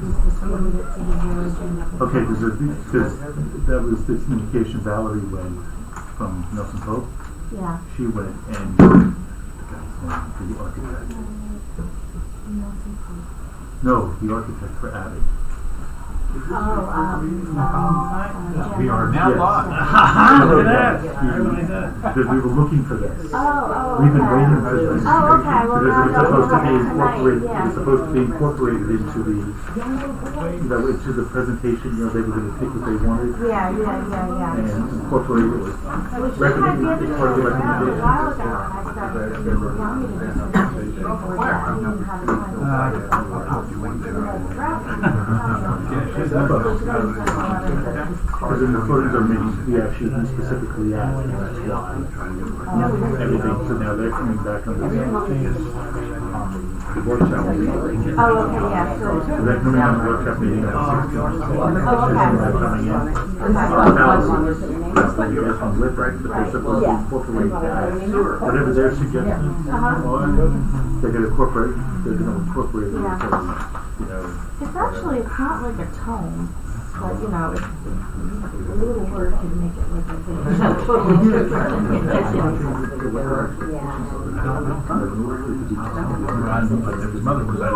just distribute it to the village and. Okay, because that was the communication Valerie went from Nelson Pope. Yeah. She went and the architect. No, the architect for Abbott. We are now live. Look at that. Because we were looking for this. We've been waiting for this. Okay. Well, because it was supposed to be incorporated. Yeah. It was supposed to be incorporated into the, into the presentation. You know, they were going to pick what they wanted. Yeah. And incorporate it. Which you had given Part of the me a recommendation. while ago, and I started to want me to just over that. I didn't have Because in the photos are making, we actually specifically asked, and that's why everything, so now they're coming back on the workshop meeting. Oh, okay, yeah, so. So they're coming on the workshop meeting on the 16th. Oh, okay. And they're coming in. That's what you guys can live right, but they're supposed to incorporate that. Whatever they're suggesting, they're going to incorporate it, so, you know. It's actually, it's not like a tone, but you know, it's, a little word can make it look like it's totally different. His mother was at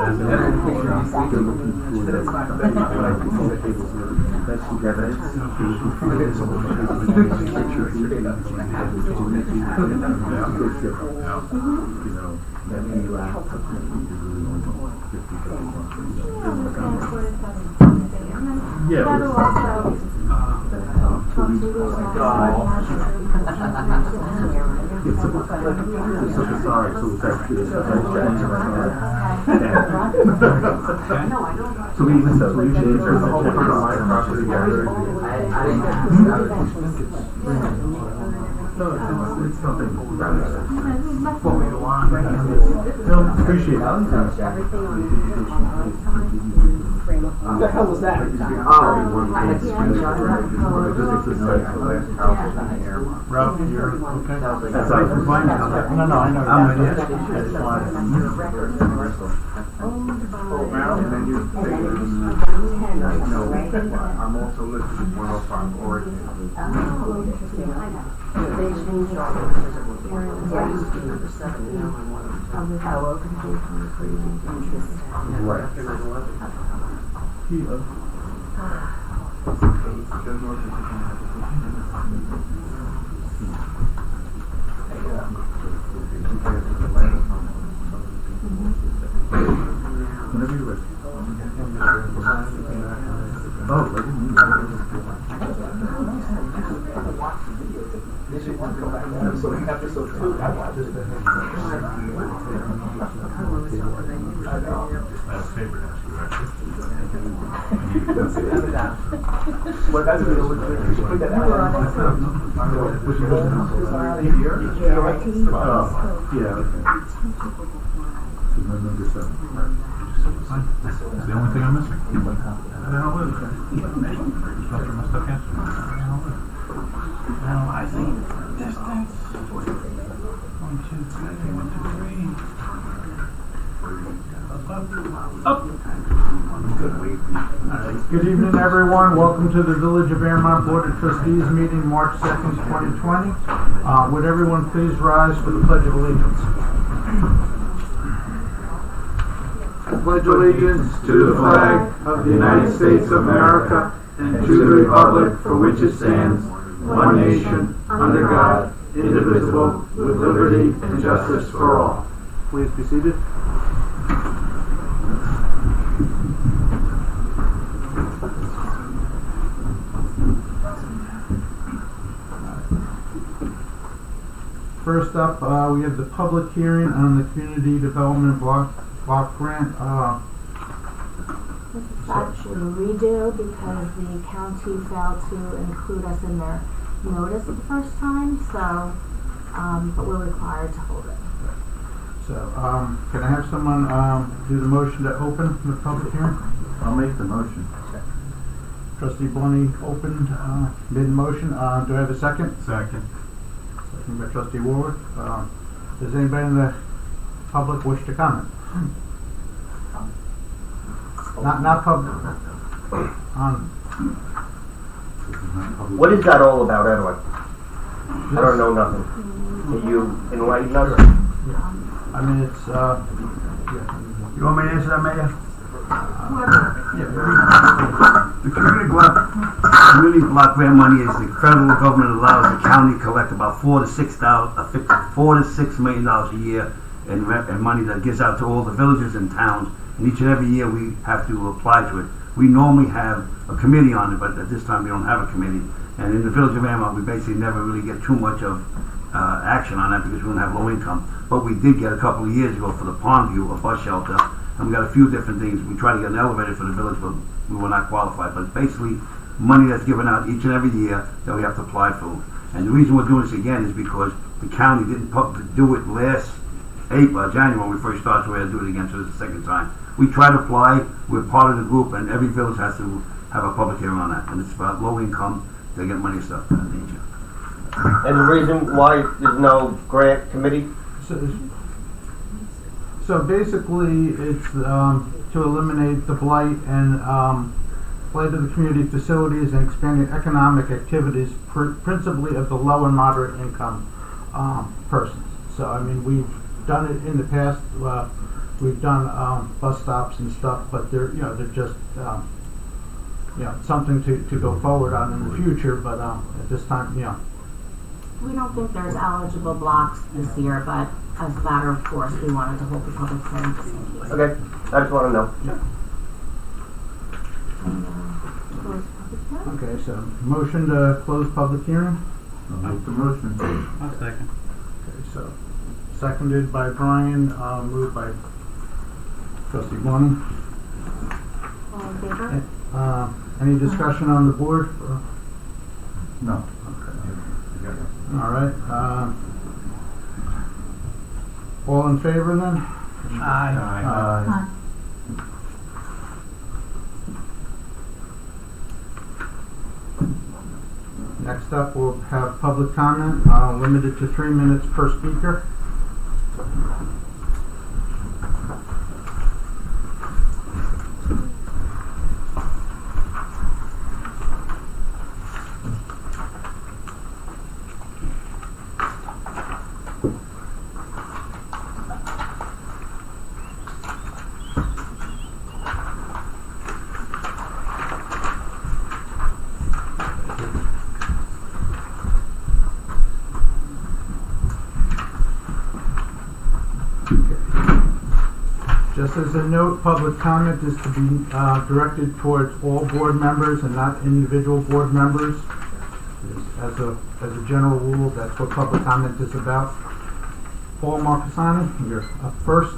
Yeah. That'll also It's sorry, so it's actually so we even so we usually insert the whole property together. No, it's nothing. No, appreciate it. What the hell was that? Ralph, you're okay? That's fine. No, I know. I'm with you. That's fine. I'm also listed as 105 Oregon. Whenever you're ready. Oh, I didn't mean that. Episode 2, I watched it. Well, that's what we should put that out. Yeah, okay. So my number 7. That's the only thing I'm missing. I think distance. 1, 2, 3, 1, 2, 3. Up. Good evening, everyone. Welcome to the Village of Airmont Board of Trustees meeting, March 2nd, 2020. Would everyone please rise for the Pledge of Allegiance? I pledge allegiance to the flag of the United States of America and to the republic for which it stands, one nation, under God, indivisible, with liberty and justice for all. Please be seated. First up, we have the public hearing on the community development block grant. This is actually a redo because the county failed to include us in their notice the first time, so, but we're required to hold it. So, can I have someone do the motion to open the public hearing? I'll make the motion. Trustee Bonnie opened, made the motion. Do I have a second? Second. Second by Trustee Warwick. Does anybody in the public wish to comment? Not public. What is that all about, Edward? I don't know nothing. Can you enlighten us? I mean, it's, You want me to answer that, Mayor? Whoever. The community block grant money is the federal government allows the county to collect about $4 to $6 million a year in money that gives out to all the villages and towns. And each and every year we have to apply to it. We normally have a committee on it, but at this time we don't have a committee. And in the village of Amherst, we basically never really get too much of action on that because we don't have low income. But we did get a couple of years ago for the Pondview, a bus shelter, and we got a few different things. We tried to get an elevator for the village, but we were not qualified. But it's basically money that's given out each and every year that we have to apply for. And the reason we're doing this again is because the county didn't do it last January when we first started, so we had to do it again, so it's the second time. We try to apply, we're part of the group, and every village has to have a public hearing on that. And it's about low income, they get money and stuff of that nature. And the reason why there's no grant committee? So basically, it's to eliminate the blight and blight of the community facilities and expanding economic activities, principally of the low and moderate income persons. So I mean, we've done it in the past. We've done bus stops and stuff, but they're just something to go forward on in the future. But at this time, We don't think there's eligible blocks this year, but as a matter of course, we wanted to hold the public hearing just in case. Okay, I just want to know. And, close public hearing. Okay, so motion to close public hearing. I'll make the motion. I'll second. Okay, so seconded by Brian, moved by Trustee Bonnie. All in favor? Any discussion on the board? No. All right. All in favor then? Aye. Next up, we'll have public comment, limited to 3 minutes per speaker. Just as a note, public comment is to be directed towards all board members and not individual board members. As a general rule, that's what public comment is about. Paul Marcassani, you're up first.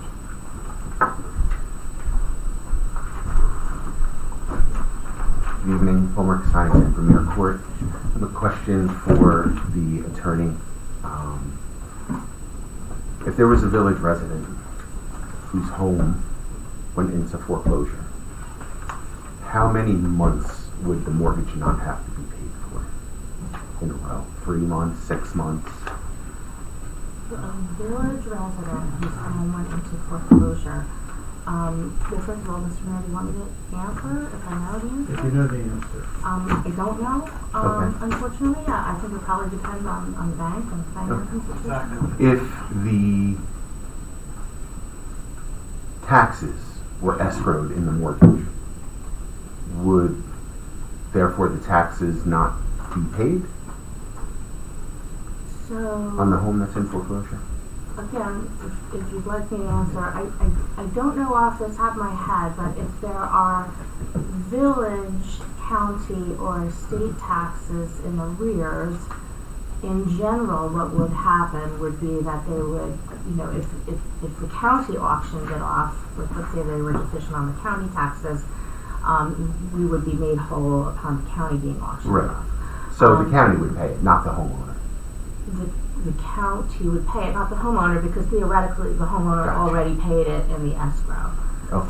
Good evening, Paul Marcassani from Premier Court. I have a question for the attorney. If there was a village resident whose home went into foreclosure, how many months would the mortgage not have to be paid for in a row? 3 months, 6 months? A village resident whose home went into foreclosure. Well, first of all, Mr. Mayor, do you want me to answer if I know the answer? If you know the answer. I don't know. Okay. Unfortunately, yeah, I think it probably depends on the bank and the financing situation. If the taxes were escrowed in the mortgage, would therefore the taxes not be paid So, on the home that's in foreclosure? again, if you'd like me to answer, I don't know off the top of my head, but if there are village, county, or state taxes in arrears, in general, what would happen would be that they would, if the county auctioned it off, let's say they were deficient on the county taxes, we would be made whole upon the county being auctioned Right. off. So the county would pay it, not the homeowner. The county would pay it, not the homeowner, because theoretically the homeowner Gotcha. already paid it in the escrow. Okay.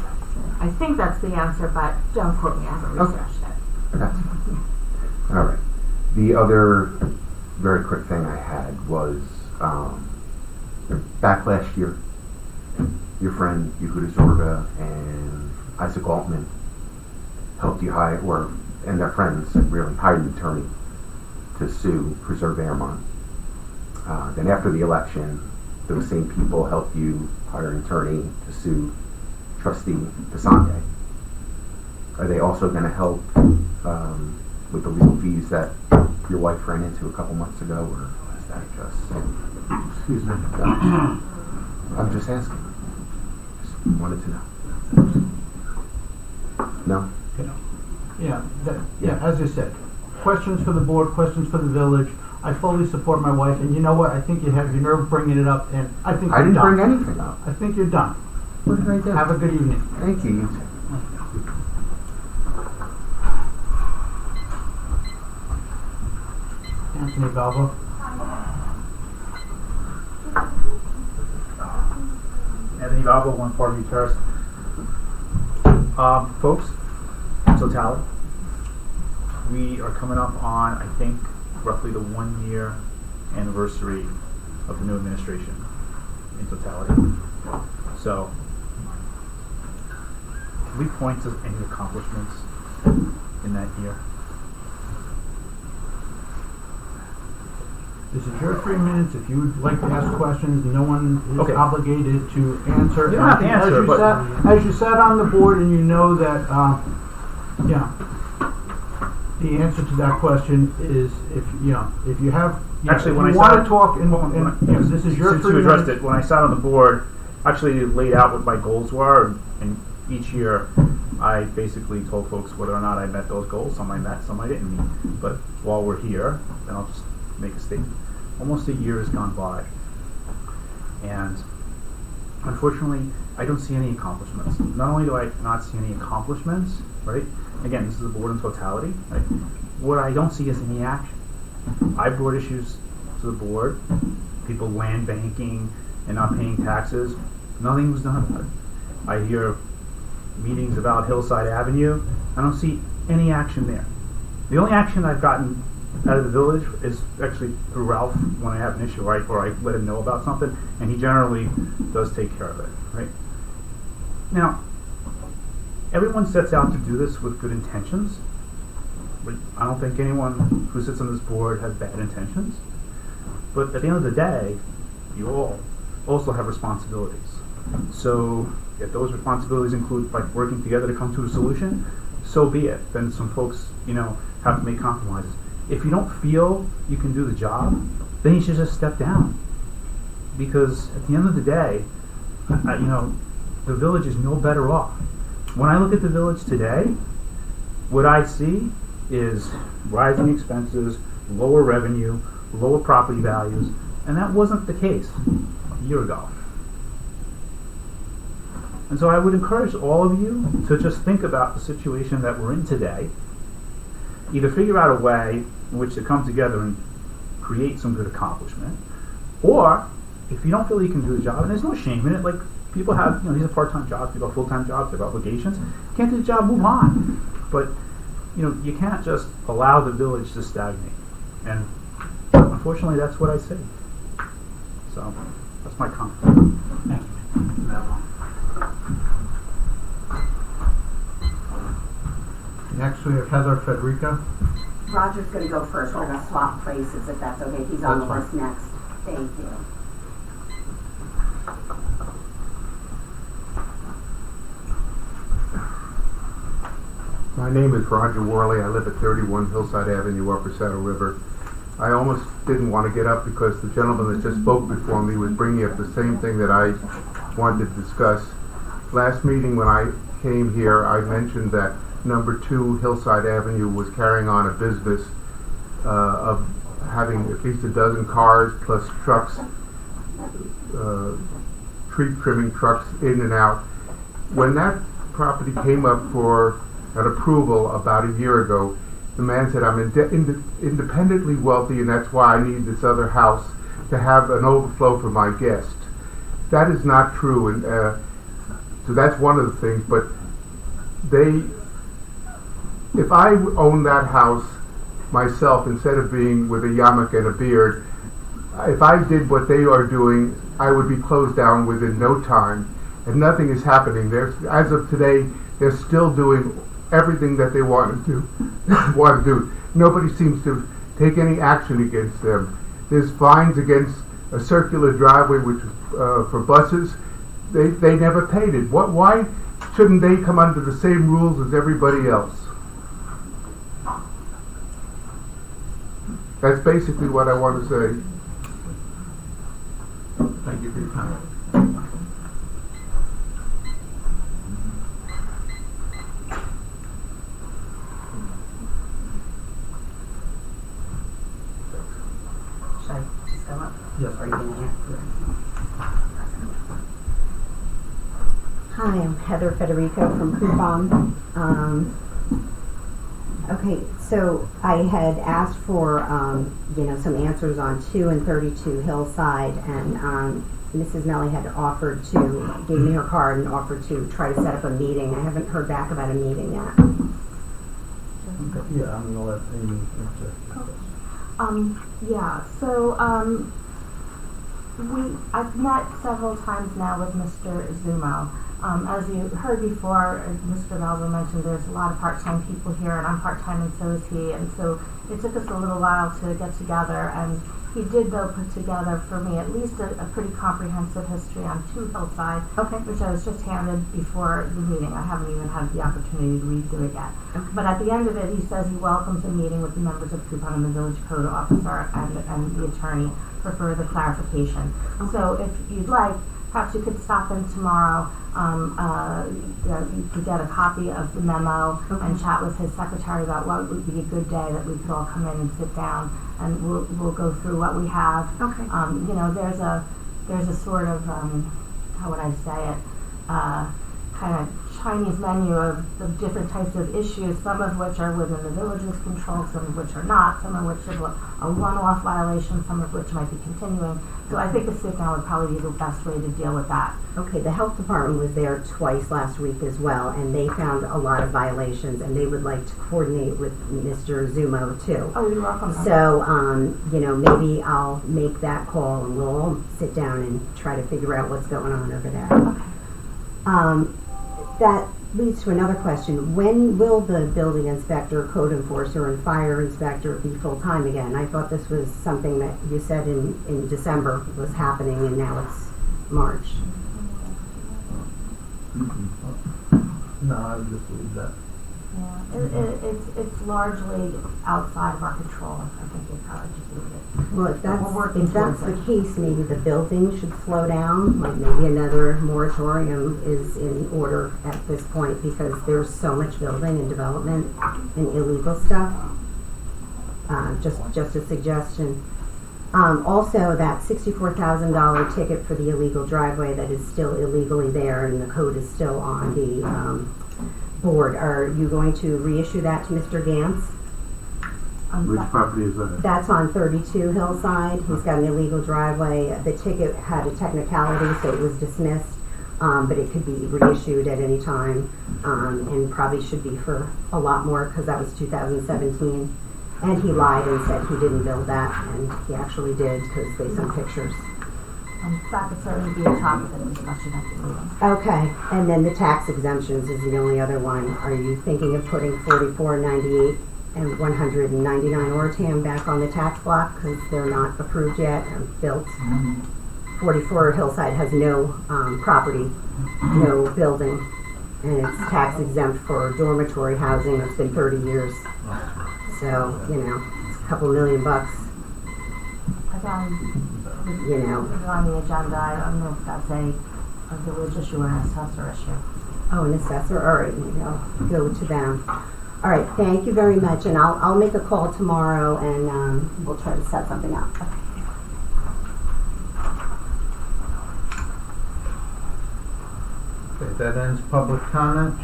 I think that's the answer, but don't quote me, I haven't Okay. researched it. That's all right. The other very quick thing I had was back last year, your friend Yehuda Zorga and Isaac Altman helped you hire, and their friends had really hired an attorney to sue Preserve Airmont. Then after the election, those same people helped you hire an attorney to sue Trustee DeSante. Are they also going to help with the legal fees that your wife ran into a couple months ago, or is that just... Excuse me. I'm just asking. Just wanted to know. No? Yeah, as you said, questions for the board, questions for the village. I fully support my wife, and you know what? I think you have your nerve bringing it up, and I think I you're didn't done. bring anything up. I think you're done. What did I do? Have a good evening. Thank you. You too. Anthony Balbo. Anthony Balbo, 1 Parkview Terrace. Folks, in totality, we are coming up on, I think, roughly the 1 year anniversary of the new administration in totality. So, can we point to any accomplishments in that year? This is your 3 minutes. If you would like to ask questions, no one is Okay. obligated to answer. You don't have to And answer, but- as you sat on the board and you know that, the answer to that question is if you have, Actually, if when you I want sat- to talk, and this is your Since 3 you addressed minutes. it, when I sat on the board, actually laid out what my goals were, and each year I basically told folks whether or not I met those goals. Some I met, some I didn't meet. But while we're here, then I'll just make a statement. Almost a year has gone by, and unfortunately, I don't see any accomplishments. Not only do I not see any accomplishments, right? Again, this is the board in totality. Right? What I don't see is any action. I brought issues to the board, people land banking and not paying taxes. Nothing was done about it. I hear meetings about Hillside Avenue. I don't see any action there. The only action I've gotten out of the village is actually through Ralph when I have an issue, right, or I let him know about something, and he generally does take care of it, right? Now, everyone sets out to do this with good intentions. But I don't think anyone who sits on this board has bad intentions. But at the end of the day, you all also have responsibilities. So if those responsibilities include like working together to come to a solution, so be it. Then some folks, have to make compromises. If you don't feel you can do the job, then you should just step down. Because at the end of the day, the village is no better off. When I look at the village today, what I see is rising expenses, lower revenue, lower property values, and that wasn't the case a year ago. And so I would encourage all of you to just think about the situation that we're in today. Either figure out a way in which to come together and create some good accomplishment, or if you don't feel you can do the job, and there's no shame in it, like people have, these are part-time jobs, people have full-time jobs, they have obligations, can't do the job, move on. But, you can't just allow the village to stagnate. And unfortunately, that's what I see. So, that's my comment. Thank you. Next, we have Heather Federica. Roger's going to go first. We're going to swap places if that's okay. He's on the list next. Thank you. My name is Roger Worley. I live at 31 Hillside Avenue, Upper Saddle River. I almost didn't want to get up because the gentleman that just spoke before me was bringing up the same thing that I wanted to discuss. Last meeting when I came here, I mentioned that number 2 Hillside Avenue was carrying on a business of having at least a dozen cars plus trucks, tree trimming trucks in and out. When that property came up for an approval about a year ago, the man said, I'm independently wealthy and that's why I need this other house to have an overflow for my guests. That is not true, and so that's one of the things, but if I owned that house myself, instead of being with a yarmulke and a beard, if I did what they are doing, I would be closed down within no time, and nothing is happening. As of today, they're still doing everything that they want to do. Nobody seems to take any action against them. There's fines against a circular driveway, which is for buses. They never paid it. Why shouldn't they come under the same rules as everybody else? That's basically what I want to say. Thank you for your time. Should I just go up? Yes. Or are you gonna answer? Hi, I'm Heather Federico from Coupon. Okay, so I had asked for, some answers on 2 and 32 Hillside, and Mrs. Melly had offered to, gave me her card and offered to try to set up a meeting. I haven't heard back about a meeting yet. Okay, yeah, I'm gonna let Amy answer. I've met several times now with Mr. Zumo. As you heard before, Mr. Melvin mentioned there's a lot of part-time people here, and I'm part-time and so is he, and so it took us a little while to get together, and he did, though, put together for me at least a pretty comprehensive history on 2 Hillside, which I was just handed before the meeting. I haven't even had the opportunity to read through it yet. But at the end of it, he says he welcomes a meeting with the members of Coupon and the village code officer and the attorney for further clarification. So if you'd like, perhaps you could stop in tomorrow. You could get a copy of the memo and chat with his secretary about what would be a good day that we could all come in and sit down, and we'll go through what we have. There's a sort of how would I say it, kind of Chinese menu of different types of issues, some of which are within the village's control, some of which are not, some of which are a one-off violation, some of which might be continuing. So I think a sit-down would probably be the best way to deal with that. Okay, the health department was there twice last week as well, and they found a lot of violations, and they would like to coordinate with Mr. Zumo too. Oh, you're welcome. So, maybe I'll make that call, and we'll all sit down and try to figure out what's going on over there. Okay. That leads to another question. When will the building inspector, code enforcer, and fire inspector be full-time again? I thought this was something that you said in December was happening, and now it's March. No, I would just leave that. Yeah, it's largely outside of our control. I think is how I just leave it. Well, if that's the towards case, maybe the building should slow down. Like maybe another moratorium is in order at this point because there's so much building and development and illegal stuff. Just a suggestion. Also, that $64,000 ticket for the illegal driveway that is still illegally there, and the code is still on the board. Are you going to reissue that to Mr. Gantz? Which property is that? That's on 32 Hillside. He's got an illegal driveway. The ticket had a technicality, so it was dismissed, but it could be reissued at any time, and probably should be for a lot more because that was 2017. And he lied and said he didn't build that, and he actually did because they sent pictures. That could certainly be a topic of discussion at the meeting. Okay, and then the tax exemptions is the only other one. Are you thinking of putting 4498 and 199 Ortam back on the tax block because they're not approved yet and built? 44 Hillside has no property, no building, and it's tax exempt for dormitory housing. It's been 30 years. So, it's a couple $1 million. Again, on the agenda, I don't know if that's a village issue or an assessor issue. Oh, an assessor? All right, maybe I'll go to them. All right, thank you very much, and I'll make a call tomorrow, and we'll try to set something up. Okay, that ends public comment.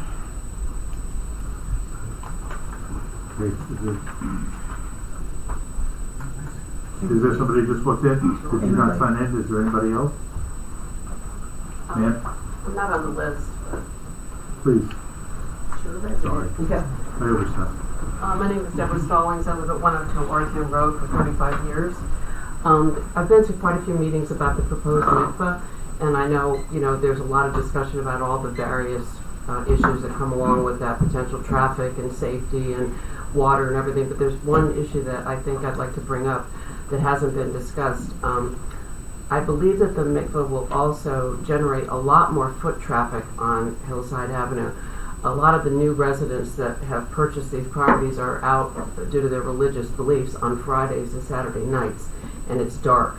Is there somebody who just walked in? Did you not sign in? Is there anybody else? Ma'am? I'm not on the list, but... Please. Sorry. Okay. I overstepped. My name is Deborah Stallings. I live at 102 Ortham Road for 35 years. I've been to quite a few meetings about the proposed mikveh, and I know, there's a lot of discussion about all the various issues that come along with that, potential traffic and safety and water and everything. But there's one issue that I think I'd like to bring up that hasn't been discussed. I believe that the mikveh will also generate a lot more foot traffic on Hillside Avenue. A lot of the new residents that have purchased these properties are out due to their religious beliefs on Fridays and Saturday nights, and it's dark.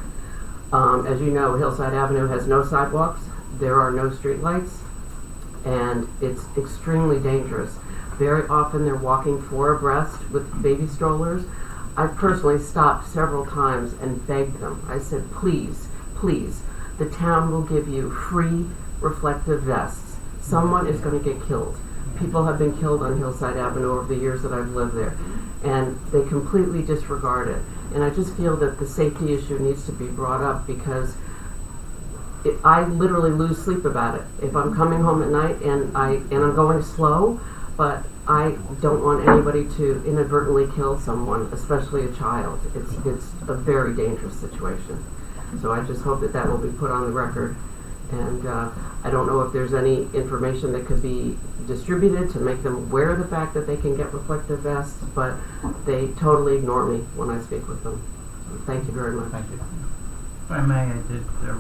As you know, Hillside Avenue has no sidewalks, there are no street lights, and it's extremely dangerous. Very often they're walking four abreast with baby strollers. I personally stopped several times and begged them. I said, please, please, the town will give you free reflective vests. Someone is going to get killed. People have been killed on Hillside Avenue over the years that I've lived there, and they completely disregard it. And I just feel that the safety issue needs to be brought up, because I literally lose sleep about it. If I'm coming home at night and I'm going slow, but I don't want anybody to inadvertently kill someone, especially a child. It's a very dangerous situation. So I just hope that that will be put on the record. And I don't know if there's any information that could be distributed to make them aware of the fact that they can get reflective vests, but they totally ignore me when I speak with them. So thank you very much. Thank you. If I may, there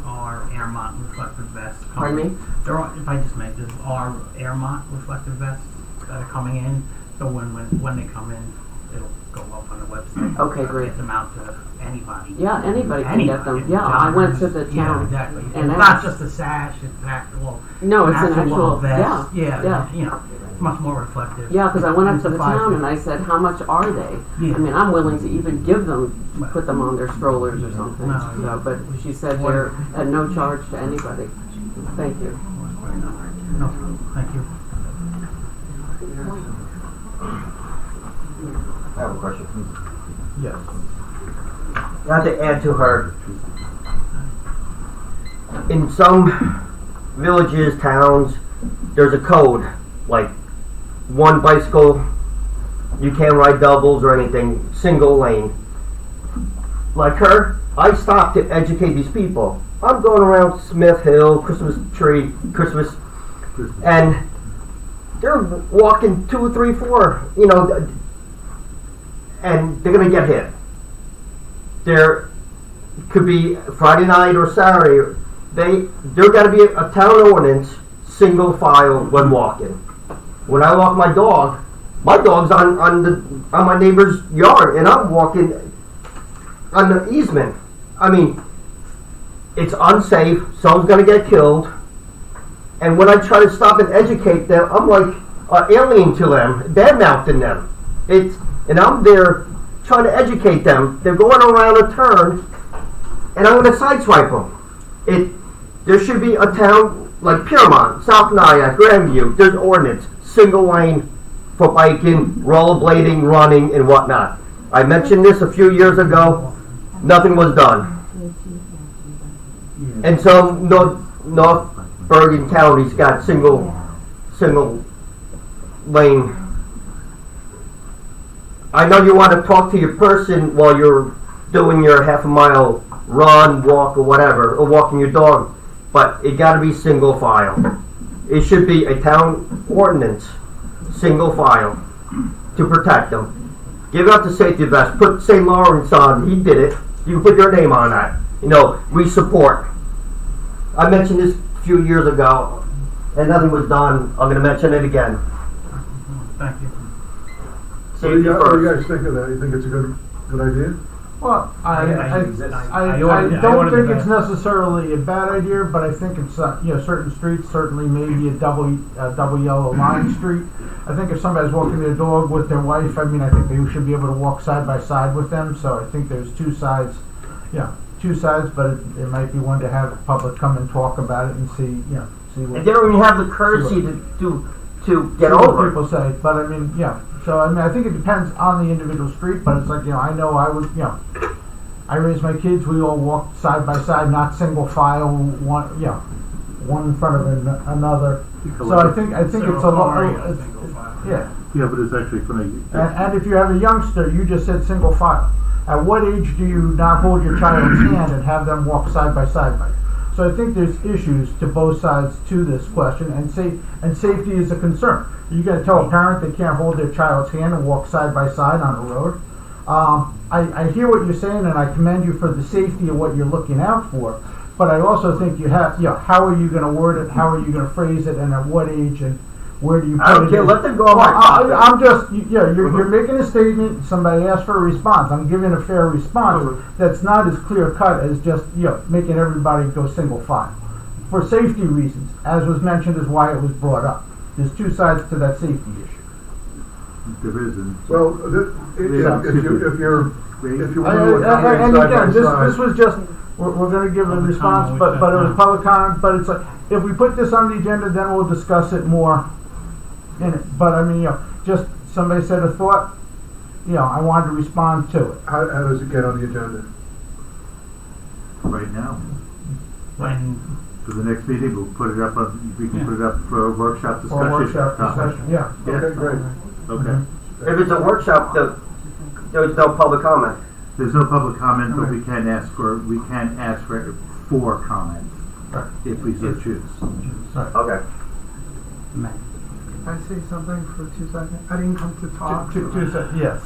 are Airmont reflective vests coming. Pardon me? There are, if I just may, there are Airmont reflective vests that are coming in, so when they come in, it'll go up on the website. Okay, great. Get them out to anybody. Yeah, anybody can get them. Yeah, I went to the town. Yeah, exactly. And it's not just a sash, it's actual. No, it's an actual vest. Yeah. You know, it's much more reflective. Yeah, because I went up to the town and I said, how much are they? Yeah. I mean, I'm willing to even give them, put them on their strollers or something. No, So, but she said they're at no charge to anybody. Thank you. No, thank you. I have a question. Yes. Not to add to her. In some villages, towns, there's a code, like one bicycle, you can't ride doubles or anything, single lane. Like her, I stopped to educate these people. I'm going around Smith Hill, Christmas, and they're walking 2, 3, 4, and they're going to get hit. There could be Friday night or Saturday. There got to be a town ordinance, single file when walking. When I walk my dog's on my neighbor's yard, and I'm walking on the easement. I mean, it's unsafe. Someone's going to get killed. And when I try to stop and educate them, I'm like an alien to them, bad-mouthing them. And I'm there trying to educate them. They're going around a turn, and I'm going to sideswipe them. There should be a town like Piermont, South Nyack, Grandview. There's ordinance, single lane for biking, rollerblading, running, and whatnot. I mentioned this a few years ago. Nothing was done. And so North Bergen County's got single lane. I know you want to talk to your person while you're doing your half-a-mile run, walk, or whatever, or walking your dog, but it got to be single file. It should be a town ordinance, single file, to protect them. Give out the safety vest. Put St. Lawrence on. He did it. You put your name on that. We support. I mentioned this a few years ago, and nothing was done. I'm going to mention it again. Thank you. So what do you guys think of that? You think it's a good idea? Well, I don't think it's necessarily a bad idea, but I think it's certain streets, certainly maybe a double yellow line street. I think if somebody's walking their dog with their wife, I think they should be able to walk side by side with them. So I think there's two sides, but it might be one to have the public come and talk about it and see what. And they don't even have the courtesy to get over what people say, but So I think it depends on the individual street, but it's like I know I raised my kids. We all walked side by side, not single file, one in front of another. So I think it's a lot. Yeah. Yeah, but it's actually funny. And if you have a youngster, you just said single file. At what age do you not hold your child's hand and have them walk side by side? So I think there's issues to both sides to this question, and safety is a concern. You gotta tell a parent they can't hold their child's hand and walk side by side on a road. I hear what you're saying, and I commend you for the safety of what you're looking out for. But I also think you have, how are you going to word it? How are you going to phrase it? And at what age? And where do you put it? I don't care. Let them go on my topic. I'm just, you're making a statement. Somebody asked for a response. I'm giving a fair response that's not as clear cut as just, making everybody go single file. For safety reasons, as was mentioned, is why it was brought up. There's two sides to that safety issue. There isn't. Well, if you want to and side again, by side. this was just, we're going to give a Public response, comment, but it was public comment, but it's like, if we put this on the agenda, then we'll discuss it more in it. But I mean, just somebody said a thought, I wanted to respond to it. How does it get on the agenda? Right now. When For the next meeting, we'll put it up, we can put it up for a workshop discussion. Or workshop discussion, yeah. Okay, great. Okay. If it's a workshop, there's no public comment. There's no public comment, but we can ask for comment if we so choose. Okay. Can I say something for 2 seconds? I didn't come to talk. Yes.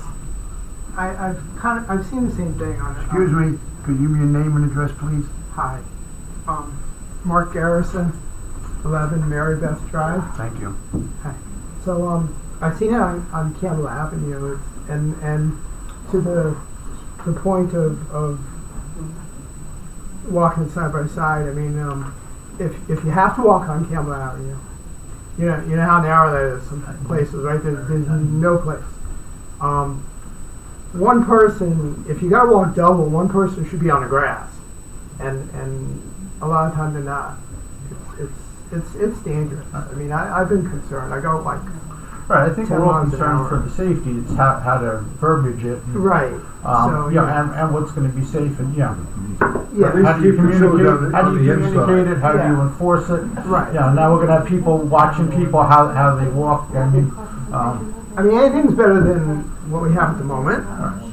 I've seen the same thing on it. Excuse me, could you give me your name and address, please? Hi. Mark Garrison, 11 Mary Beth Drive. Thank you. Hi. So, I've seen it on Campbell Avenue, and to the point of walking side by side. I mean, if you have to walk on Campbell Avenue, you know how narrow that is. Some places, right? There's no place. One person, if you got to walk double, one person should be on the grass, and a lot of times they're not. It's dangerous. I mean, I've been concerned. I go like. Right, I think we're all 10 concerned for the safety. It's how to verbiage it. And, right. And what's going to be safe, and Yeah. how do you communicate? How do you communicate it? How do you enforce it? Right. Now we're going to have people watching people how they walk. I mean, anything's better than what we have at the moment,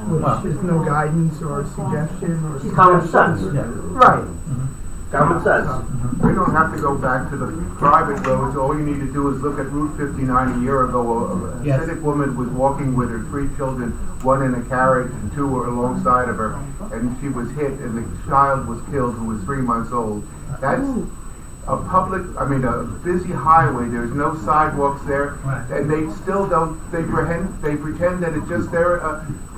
which is no guidance or suggestion or Common sense. Right. Common sense. We don't have to go back to the private roads. All you need to do is look at Route 59 a year ago. A Civic woman was walking with her 3 children, one in a carriage and 2 were alongside of her, and she was hit, and the child was killed who was 3 months old. That's a busy highway. There's no sidewalks there, and they still don't. They pretend that it's just their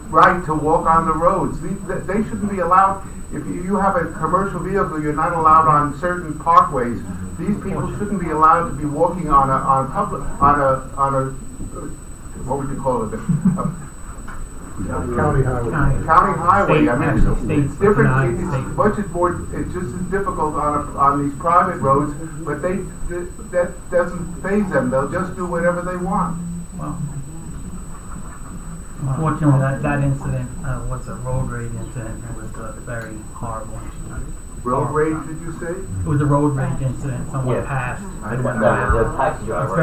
right to walk on the roads. They shouldn't be allowed. If you have a commercial vehicle, you're not allowed on certain parkways. These people shouldn't be allowed to be walking on a what would you call it? County highway. County highway. It's different. State. It's just as difficult on these private roads, but that doesn't faze them. They'll just do whatever they want. Well, unfortunately, that incident, road rage incident, it was a very horrible incident. Road rage, did you say? It was a road rage incident. Someone passed. The taxi driver.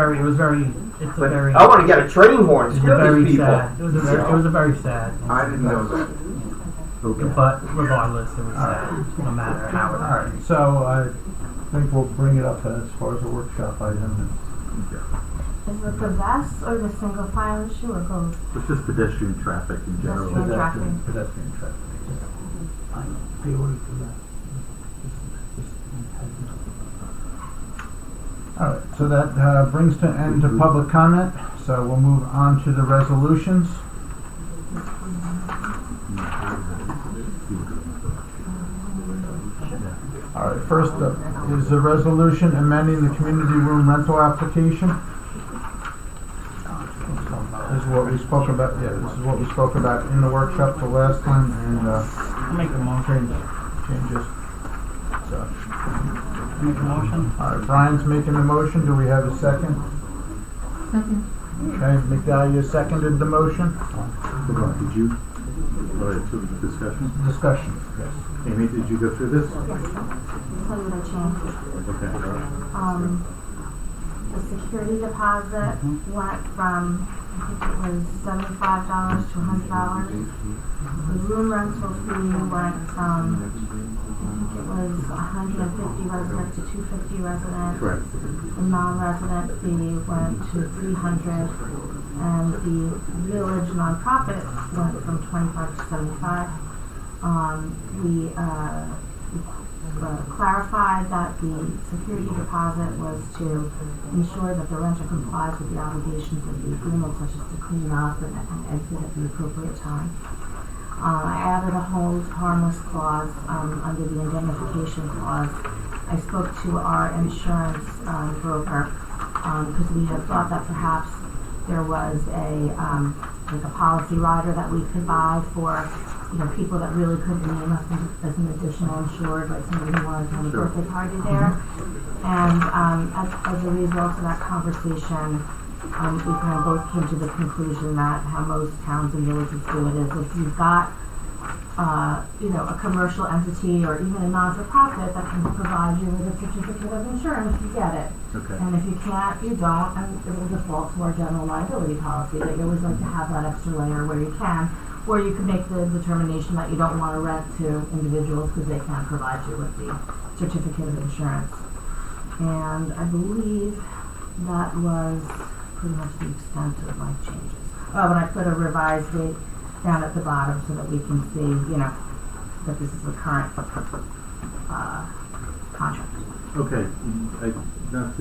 I want to get a train horn. Screw these people. Sad. It was a very sad incident. I didn't know that. Okay. But regardless, it was sad, no matter how it all right. So I think we'll bring it up as far as a workshop item. Is it the vests or the single file issue or both? It's just pedestrian traffic in general. Pedestrian traffic. Stay away from that. All right, so that brings to an end to public comment. So we'll move on to the resolutions. All right, first up is the resolution amending the community room rental application. This is what we spoke about. Yeah, this is what we spoke about in the workshop the last time, and I'll make a motion. changes. So. Make a motion. All right, Brian's making the motion. Do we have a second? Second. Okay, McDahlia seconded the motion. Did you? All right, so discussion? Discussion, yes. Amy, did you go through this? Yes. I'll tell you what I changed. Okay. The security deposit went from, I think it was $75 to $100. The room rental fee went from think it was 150 resident to 250 resident. Correct. The non-resident fee went to 300, and the village nonprofit went from 25 to 75. We clarified that the security deposit was to ensure that the renter complies with the obligations of the agreement, such as to clean up and exit at the appropriate time. I added a hold harmless clause under the indemnification clause. I spoke to our insurance broker because we had thought that perhaps there was like a policy rider that we could buy for people that really couldn't name us as an additional insured, like somebody who wanted to have a birthday party there. And as a result of that conversation, we kind of both came to the conclusion that how most towns and villages do it is if you've got a commercial entity or even a non-for-profit that can provide you with a certificate of insurance, you get it. Okay. And if you can't, you don't, and it will default to our general liability policy. That you always like to have that extra layer where you can, or you can make the determination that you don't want to rent to individuals because they can't provide you with the certificate of insurance. And I believe that was pretty much the extent of my changes. Oh, and I put a revised date down at the bottom so that we can see, that this is the current contract. Okay, not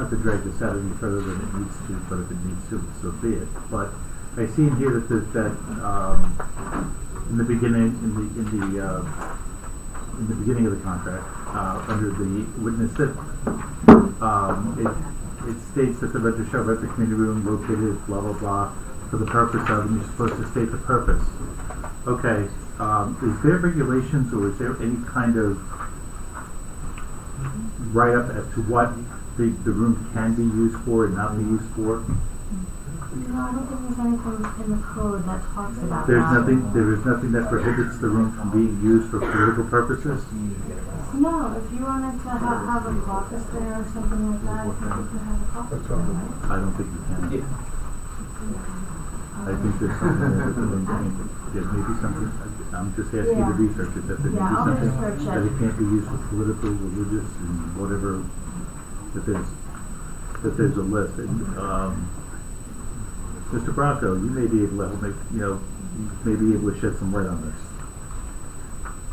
to drag this out any further than it needs to, but if it needs to, so be it. But I see in here that in the beginning, in the beginning of the contract, under the witness that it states that the renter shall rent the community room located blah blah blah for the purpose of, and you're supposed to state the purpose. Okay, is there regulations or is there any kind of write-up as to what the room can be used for and not be used for? No, I don't think there's anything in the code that talks about There that. is nothing that prohibits the room from being used for political purposes? No, if you wanted to have a caucus there or something like that, I think you could have a caucus there, right? I don't think you can. I think there's something there maybe something, I'm just asking you to research it, that there may be I'll something research it. that it can't be used for political, religious, and whatever, that there's a list. And, Mr. Bronco, you may be able to help me, you may be able to shed some light on this.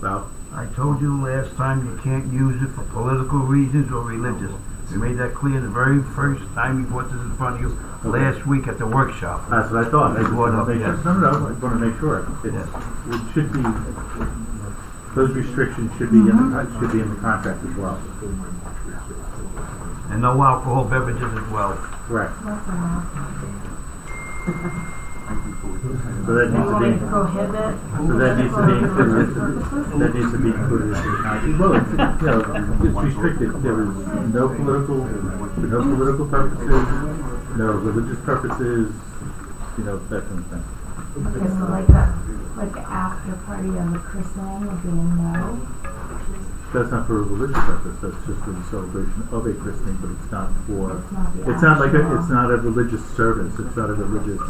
Well, I told you last time you can't use it for political reasons or religious. We made that clear the very first time we brought this in front of you last week at the workshop. that's what I thought. I just What want up, to make yes. sure. No, I want to make sure. It should be, those restrictions should be in the contract as well. And no alcohol beverages as well. Correct. That's enough. So that You needs to want be. me to prohibit? So that needs to be included. Purposes? That needs to be included in the contract. Well, it's restricted. There is no political purposes, no religious purposes, that kind of thing. Okay, so like the after party on the christening would be a no? That's not for a religious purpose. That's just for the celebration of a christening, but it's not for. It's not the It's not a religious service. It's not a religious.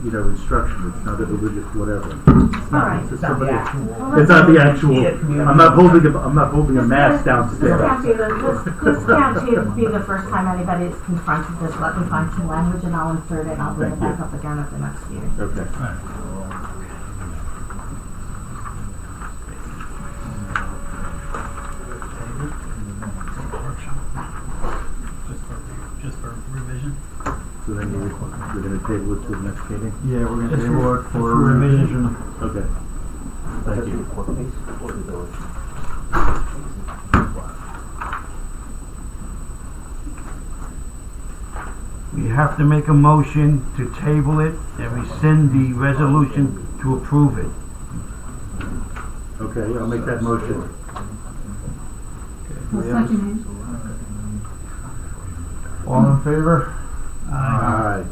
Instruction. It's not a religious whatever. It's not. Alright. It's just It's not the somebody. actual. It's not the actual. I'm not holding a mass This downstairs. can't be the first time anybody is confronted this. Let me find some language and I'll insert it and I'll bring it Thank back you. up again at the next meeting. Okay. Just for revision. So then we're going to table it to the next meeting. Yeah, we're gonna Just table it for for revision. revision. Okay. Thank you. We have to make a motion to table it and rescind the resolution to approve it. Okay, I'll make that motion. All in favor? Aye.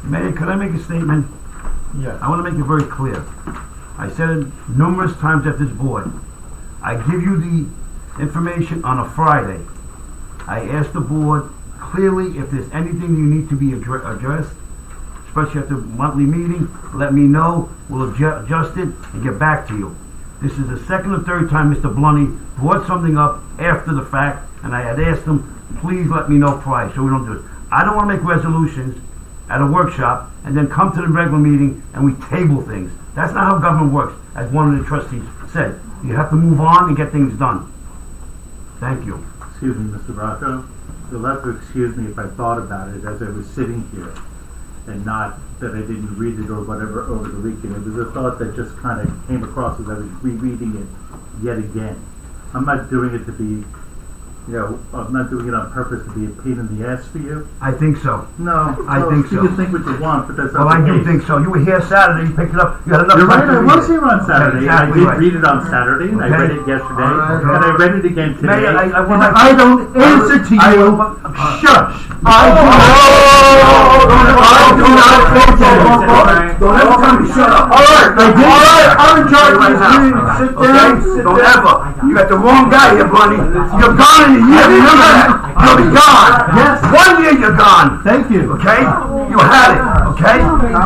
Mayor, could I make a statement? Yes. I want to make it very clear. I said it numerous times at this board. I give you the information on a Friday. I asked the board clearly if there's anything you need to be addressed, especially at the monthly meeting, let me know. We'll adjust it and get back to you. This is the second or third time Mr. Blunny brought something up after the fact, and I had asked him, please let me know prior so we don't do it. I don't want to make resolutions at a workshop and then come to the regular meeting and we table things. That's not how government works, as one of the trustees said. You have to move on and get things done. Thank you. Excuse me, Mr. Bracco. You'll have to excuse me if I thought about it as I was sitting here and not that I didn't read it or whatever over the weekend. It was a thought that just kind of came across as I was rereading it yet again. I'm not doing it to be, I'm not doing it on purpose to be a pain in the ass for you. I think so. No, I think you so. can think what you want, but that's Well, not I the do case. think so. You were here Saturday, you picked it up, you had enough You're time right, to I read was it. here on Saturday. Yeah, exactly I did right. read it on Saturday, and I Okay. read it yesterday, All right. and I read it again today. Mayor, I don't answer to you. Shush. Don't ever tell me to shut up. All right, I'm in charge of this meeting. Sit down. Don't ever. You got the wrong guy here, Bunny. You're gone in a year. Remember that. You'll be gone. Yes. 1 year you're gone. Thank you. Okay? You had it. Okay?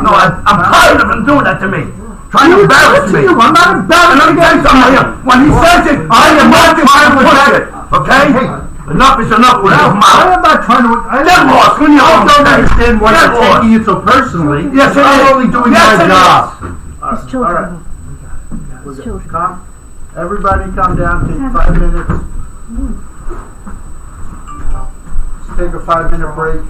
No, I'm tired of him doing that to me. Trying to embarrass me. I'm not embarrassed. Let me tell you something here. When he says it, I am not trying to push it. Okay? Enough is enough with his mouth. I am not trying to. Get lost when you I don't understand understand why Get you're lost. taking it so personally. Yes, it I'm is. only doing Yes, my it job. His children. We're good. Everybody come down, take 5 minutes. Let's take a 5-minute break.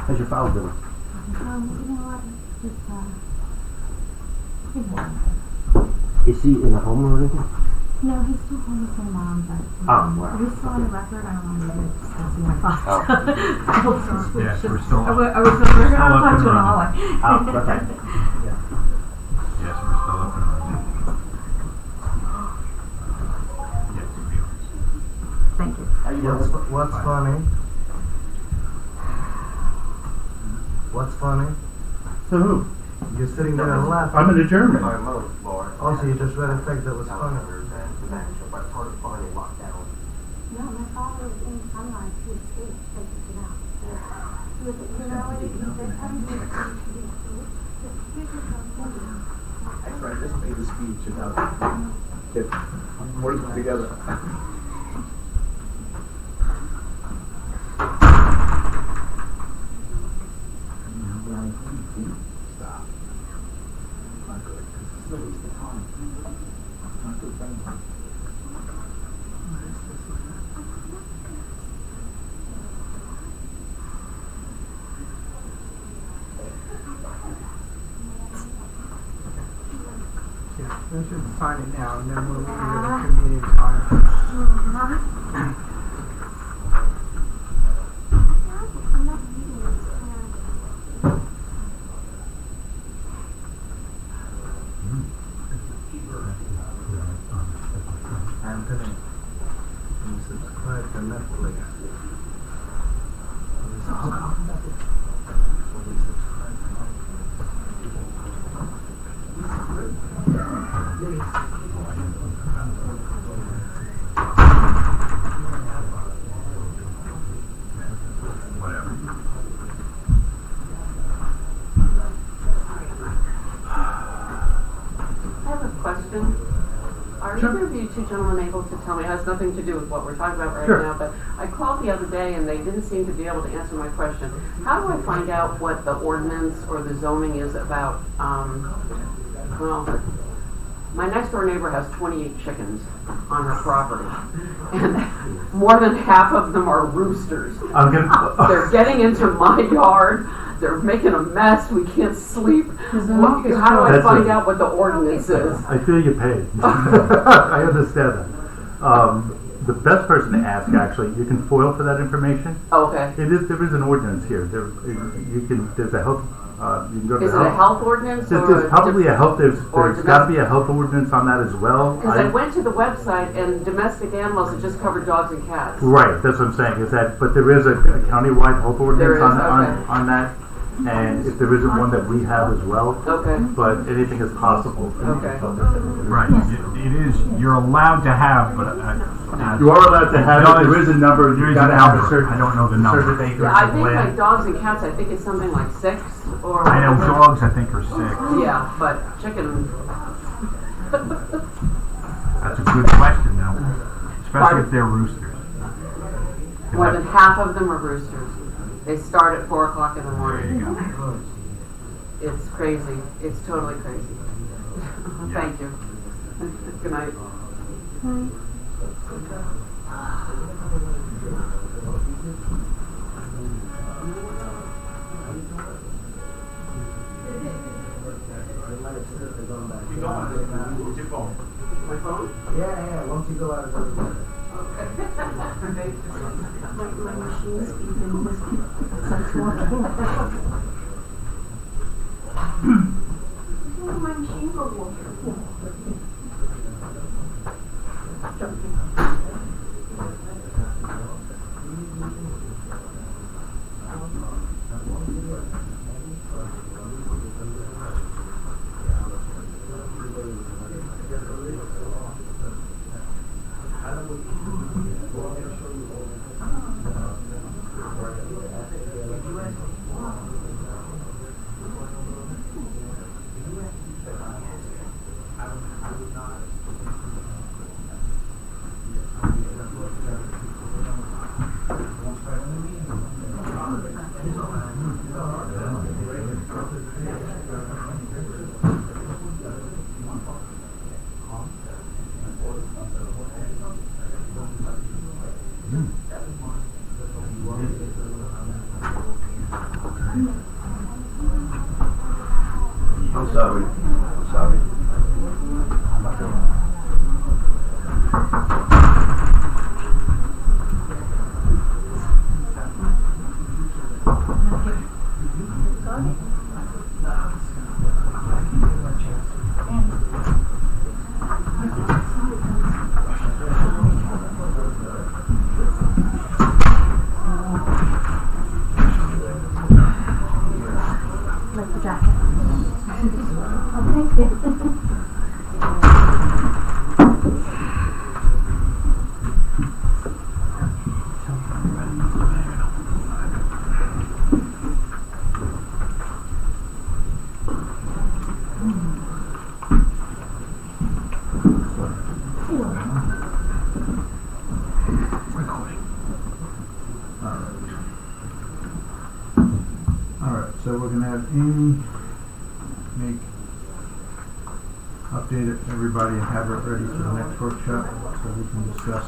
How's your file doing? You know what? Is he in a home or anything? No, he's still home with my mom, but Oh, wow. are we still on the record? I don't want to be discussing my thoughts. Yes, we're still Are we still we're still gonna up talk and to in the running. hallway. Okay. Yes, we're still up and running. Yes, to be honest. Thank you. What's funny? What's funny? So who? You're sitting there and laughing. I'm an adjournment. Also, you just read a text that was funny. No, my father was in Sunrise. He escaped. They took him out. He was, you know, he said, I just made a speech about working together. Stop. Not good, because it's still waste of time. Not good thing. We should sign it now, and then we'll leave it at the meeting time. Anthony, you subscribe to Netflix. I have a question. Are either of you two gentlemen able to tell me, it has nothing to do with what we're talking about right Sure. now, but I called the other day and they didn't seem to be able to answer my question. How do I find out what the ordinance or the zoning is about, well, my next door neighbor has 28 chickens on her property, and more than half of them are roosters. They're getting into my yard. They're making a mess. We can't sleep. How do I That's find it. out what the ordinance is? I feel your pain. I understand that. The best person to ask, actually, you can FOIL for that information. Oh, okay. There is an ordinance here. There's a health, you can go to Is it a health ordinance? There's probably a health, there's or gotta be a health ordinance on that as well. Because I went to the website and domestic animals, it just covered dogs and cats. Right, that's what I'm saying, is that, but there is a countywide health ordinance There is, okay. on that. And if there isn't one that we have as well, Okay. but anything is possible. Okay. Right, it is, you're allowed to have, but You are allowed to have it, there is a number, there you is gotta an have a number. certain. I don't know the number. certain acres Yeah, I of think like land. dogs and cats, I think it's something like 6 or. I know dogs, I think, are 6. Yeah, but chicken. That's a good question now, especially if they're roosters. More than half of them are roosters. They start at 4 o'clock in the There morning. you go. It's crazy. It's totally crazy. Thank you. Good night. My phone? Yeah, once you go out of the My machine's beeping. It's working. My machine goes working. I'm sorry. I'm sorry. Like the jacket. Oh, thank you. Alright, so we're gonna have Amy update everybody and have it ready for the next workshop so we can discuss.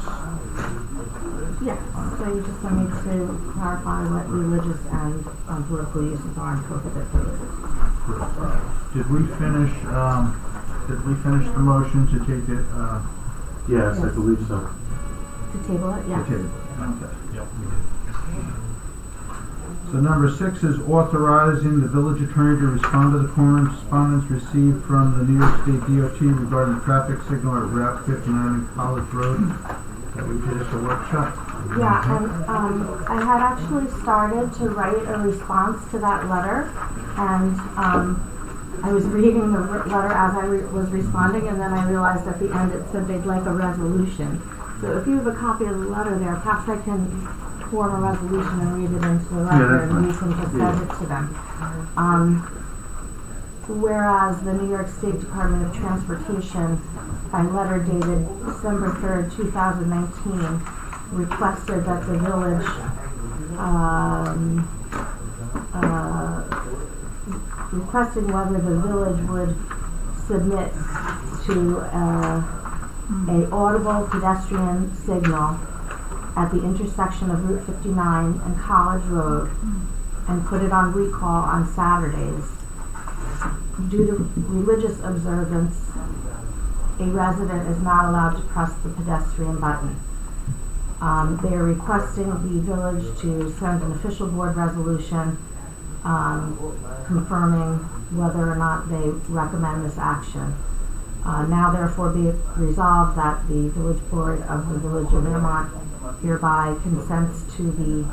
Yes, so you just want me to clarify what religious and political uses are in prohibited places. Did we finish the motion to take it, Yes, I believe so. To table it, yes. Okay. So number 6 is authorizing the village attorney to respond to the correspondence received from the New York State DOT regarding the traffic signal at Route 59 in College Road that we did at the workshop. Yeah, and I had actually started to write a response to that letter, and I was reading the letter as I was responding, and then I realized at the end it said they'd like a resolution. So if you have a copy of the letter there, perhaps I can form a resolution and read it into the record, and you can just send it to them. Whereas the New York State Department of Transportation, by letter dated December 3rd, 2019, requested that the village requested whether the village would submit to a audible pedestrian signal at the intersection of Route 59 and College Road and put it on recall on Saturdays due to religious observance a resident is not allowed to press the pedestrian button. They are requesting the village to send an official board resolution confirming whether or not they recommend this action. Now therefore be it resolved that the village board of the Village of Airmont hereby consents to the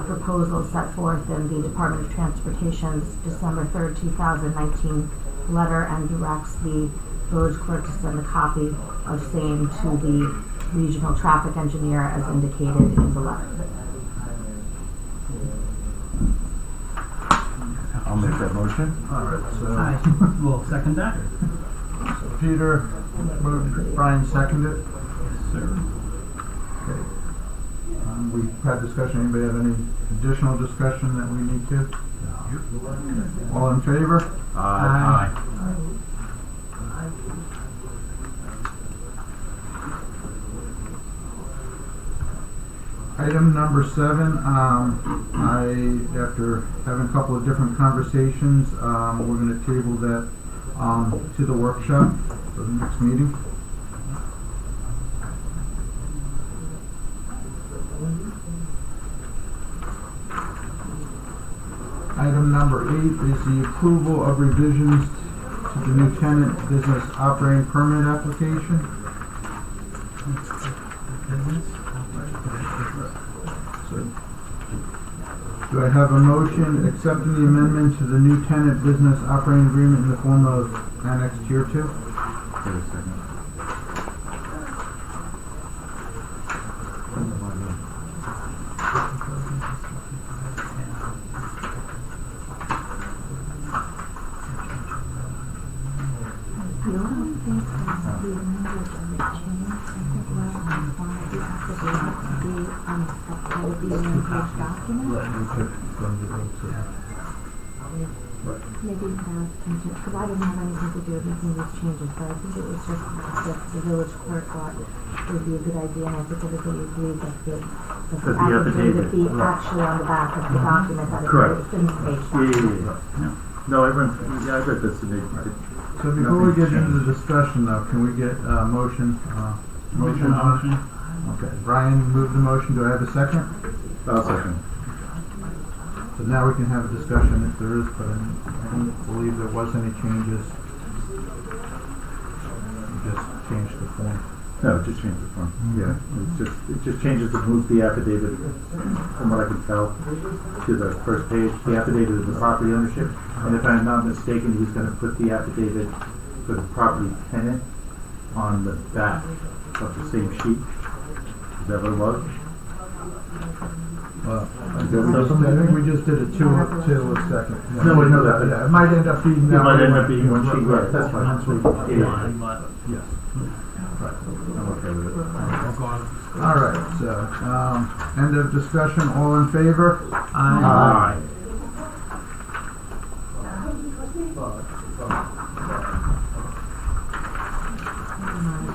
proposal set forth in the Department of Transportation's December 3rd, 2019 letter, and directs the village clerk to send a copy of same to the regional traffic engineer as indicated in the letter. I'll make that motion. Alright, I so will second that. Peter moved, Brian seconded. Yes, sir. Okay. We've had discussion. Anybody have any additional discussion that we need to? All in favor? Aye. Item number 7, after having a couple of different conversations, we're going to table that to the workshop for the next meeting. Item number 8 is the approval of revisions to the new tenant business operating permit application. So, do I have a motion accepting the amendment to the new tenant business operating agreement in the form of Annex Tier 2? Wait a second. The only thing is the language of the change. I think where I wanted the application to be part of the language document. Maybe you can ask him to, because I didn't have anything to do with making these changes, but I think it was just that the village clerk thought it would be a good idea, and I think everybody agreed that the affidavit be actually on the back of the document, that Correct. it's in the page document. No, I read this in the, So before we get into the discussion though, can we get a motion? Motion on it? Okay, Brian moved the motion. Do I have a second? I'll second. So now we can have a discussion if there is, but I don't believe there was any changes. We just changed the form. No, just change the form. Yeah, it just changes, it moves the affidavit, from what I can tell, to the first page. The affidavit is the property ownership, and if I'm not mistaken, he's going to put the affidavit for the property tenant on the back of the same sheet. Is that what it was? I think we just did it two a second. Yeah. No, I know that. Yeah, it might end up being. It might end up being one sheet, right, that's fine. One, but Yes. Right. I'm okay with it. All right, so, end of discussion, all in favor? Aye.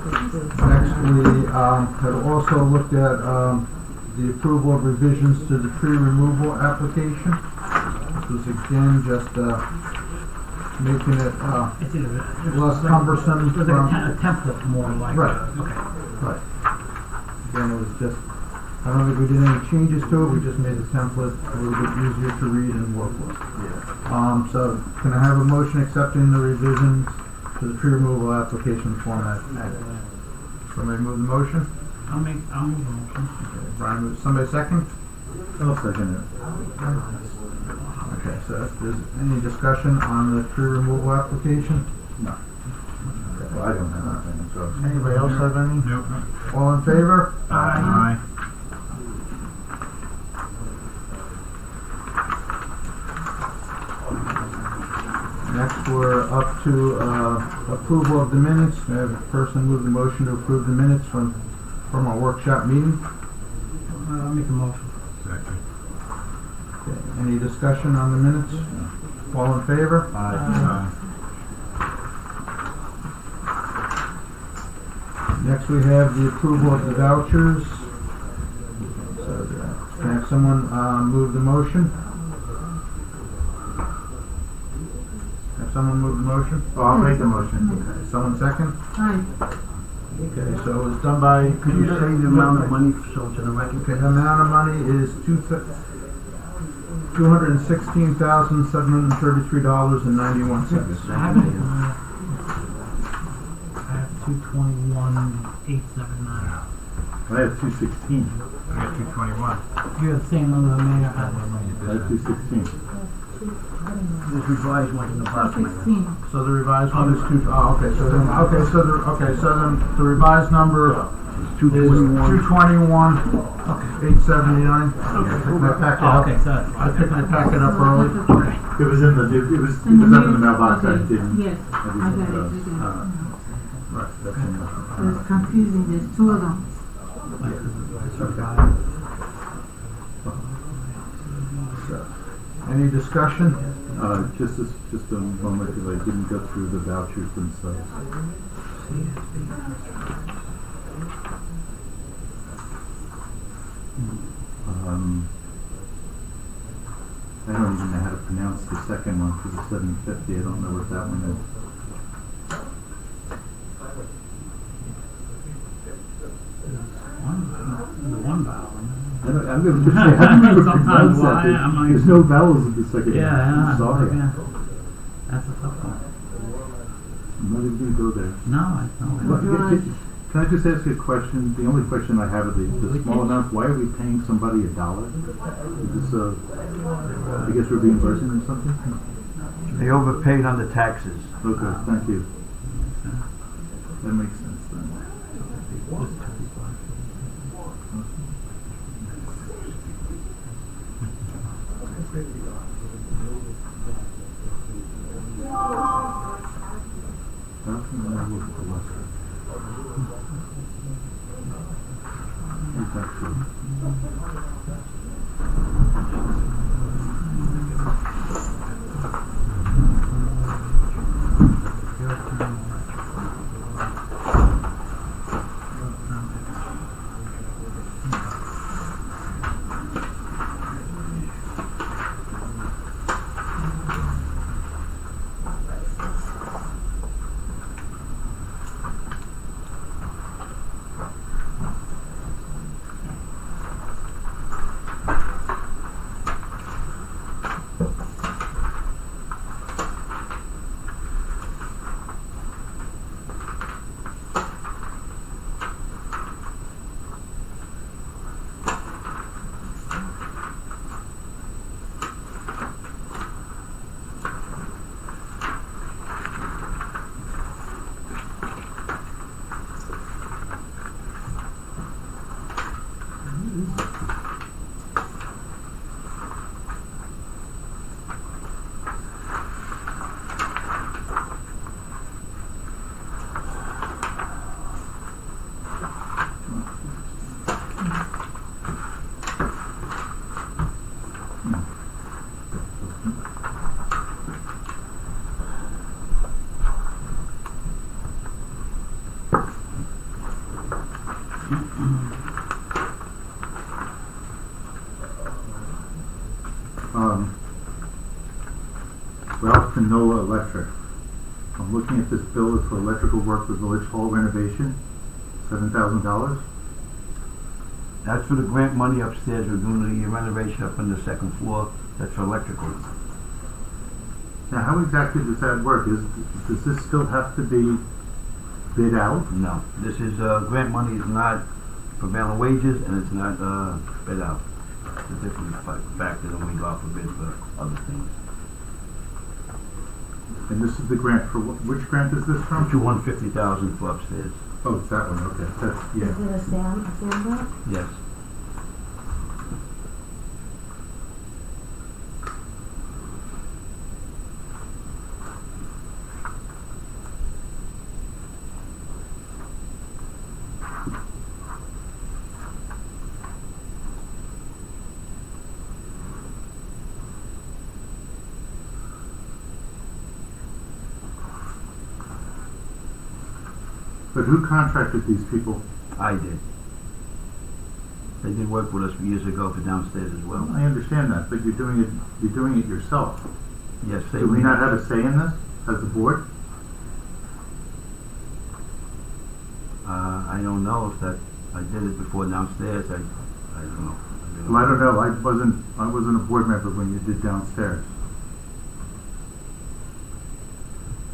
Next, we have also looked at the approval of revisions to the tree removal application. This was again just making it it's either less cumbersome. was it a template more like Right. okay. Right. Again, it was just, I don't think we did any changes to it, we just made the template a little bit easier to read and work with. So, can I have a motion accepting the revisions to the tree removal application format? Somebody move the motion? I'll move the motion. Okay, Brian moves, somebody second? I'll second it. Okay, so if there's any discussion on the tree removal application? No. Well, I don't have anything, so. Anybody else have any? Nope. All in favor? Aye. Next, we're up to approval of the minutes. I have a person move the motion to approve the minutes from our workshop meeting. I'll make a motion. Second. Okay, any discussion on the minutes? All in favor? Aye. Next, we have the approval of the vouchers. So, can I have someone move the motion? Have someone move the motion? Oh, I'll make the motion. Okay, someone second? Aye. Okay, so it's done by. Could you say the amount of money so it's in the record? Okay, the amount of money is $216,733.91. I have 221,879. I have 216. I got 221. You have the same number the mayor has. I have 216. This revised one in the bottom. 16. So the revised one is two, oh, okay, so then, the revised number is 221,879. I packed it up. Okay, so I think I packed it up early. It was in the, it was up in the mailbox, I didn't. Yes, I got it. Right, that's in the. It's confusing, there's two of them. Any discussion? Just a moment, because I didn't go through the vouchers themselves. I don't even know how to pronounce the second one, because it's 750, I don't know what that one is. the one vowel. I'm going to say, how do you even Sometimes pronounce that? why, I'm like- There's no vowels in the second one. Yeah, I'm sorry. yeah. That's a tough one. I'm not even going to go there. No, I don't. Well, can I just ask you a question? The only question I have is the small amounts. Why are we paying somebody $1? Is this I guess we're reimbursing them something? They overpaid on the taxes. Okay, thank you. That makes sense then. How can I look at the lesser? Is that true? Ralph Canola Electric. I'm looking at this bill for electrical work for Village Hall renovation, $7,000. That's for the grant money upstairs. We're doing the renovation up on the second floor. That's for electrical. Now, how exactly does that work? Does this still have to be bid out? No, this is, grant money is not prevailing wages and it's not, bid out. It's a different factor than we go out for bid for other things. And this is the grant for, which grant is this from? Up to $150,000 for upstairs. Oh, it's that one, okay, that's, yeah. Is it a Sam grant? Yes. But who contracted these people? I did. They did work with us years ago for downstairs as well. I understand that, but you're doing it yourself. Yes, Do we not have a say in this? as a board? I don't know if that, I did it before downstairs, I don't know. Well, I don't know, I wasn't a board member when you did downstairs.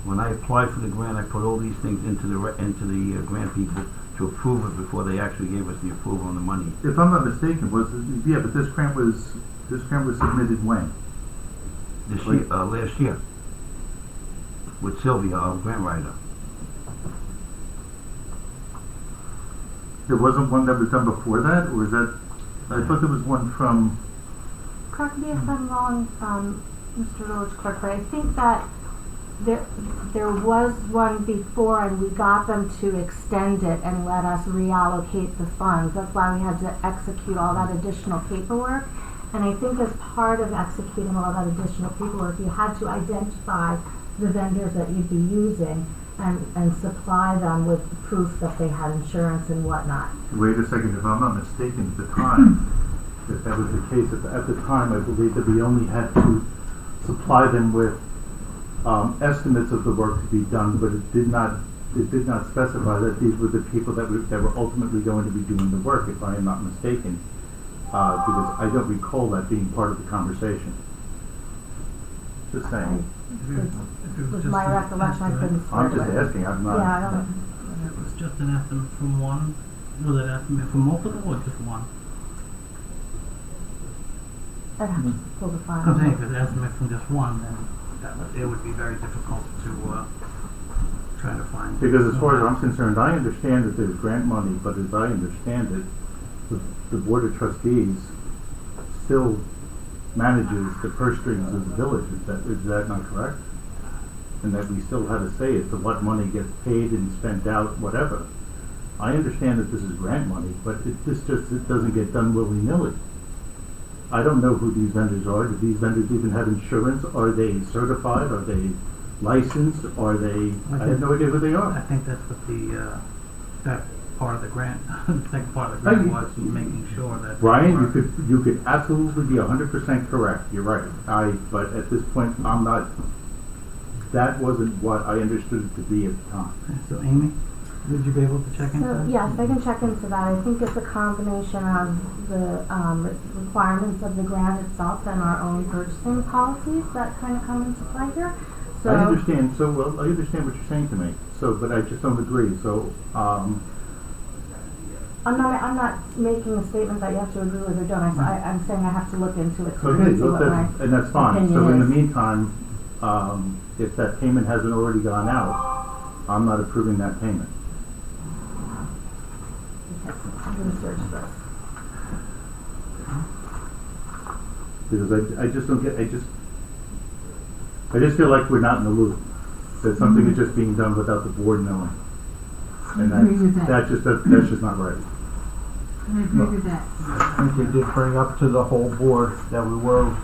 When I applied for the grant, I put all these things into the grant people to approve it before they actually gave us the approval on the money. If I'm not mistaken, yeah, but this grant was submitted when? This year, last year, with Sylvia, our grant writer. There wasn't one that was done before that, or is that, I thought there was one from, Correct me if I'm wrong, Mr. Village Clerk, but I think that there was one before and we got them to extend it and let us reallocate the funds. That's why we had to execute all that additional paperwork. And I think as part of executing all that additional paperwork, you had to identify the vendors that you'd be using and supply them with proof that they had insurance and whatnot. wait a second, if I'm not mistaken, at the time, if that was the case, at the time, I believe that we only had to supply them with estimates of the work to be done, but it did not specify that these were the people that were ultimately going to be doing the work, if I am not mistaken, because I don't recall that being part of the conversation. Just saying. With my recollection, I couldn't swear I'm to just it. asking, I'm not. Yeah, I don't. It was just an estimate from one. Was it an estimate from multiple or just one? I'd have to pull the file. I'm saying if it's an estimate from just one, then it would be very difficult to try to find. Because as far as I'm concerned, I understand that there's grant money, but as I understand it, the Board of Trustees still manages the purse strings of the village. Is that not correct? And that we still have a say as to what money gets paid and spent out, whatever. I understand that this is grant money, but it doesn't get done willy-nilly. I don't know who these vendors are. Do these vendors even have insurance? Are they certified? Are they licensed? Are they? I have no idea who they are. I think that's what that part of the grant, the second part of the grant was making sure that. Brian, you could absolutely be 100% correct. You're right. But at this point, I'm not. That wasn't what I understood it to be at the time. So, Amy, would you be able to check into that? Yes, I can check into that. I think it's a combination of the requirements of the grant itself and our own purchasing policies that kind of come into play here. So I understand. So well, I understand what you're saying to me. So, but I just don't agree. So, I'm not making a statement that you have to agree with or don't. I'm saying I have to look into it. Okay, and that's fine. So in the is. meantime, if that payment hasn't already gone out, I'm not approving that payment. I'm going to search this. Because I just don't get, I just feel like we're not in the loop. That something is just being done without the board knowing. And I agree with that. that's just not right. I agree with that. I think we did bring up to the whole board that we were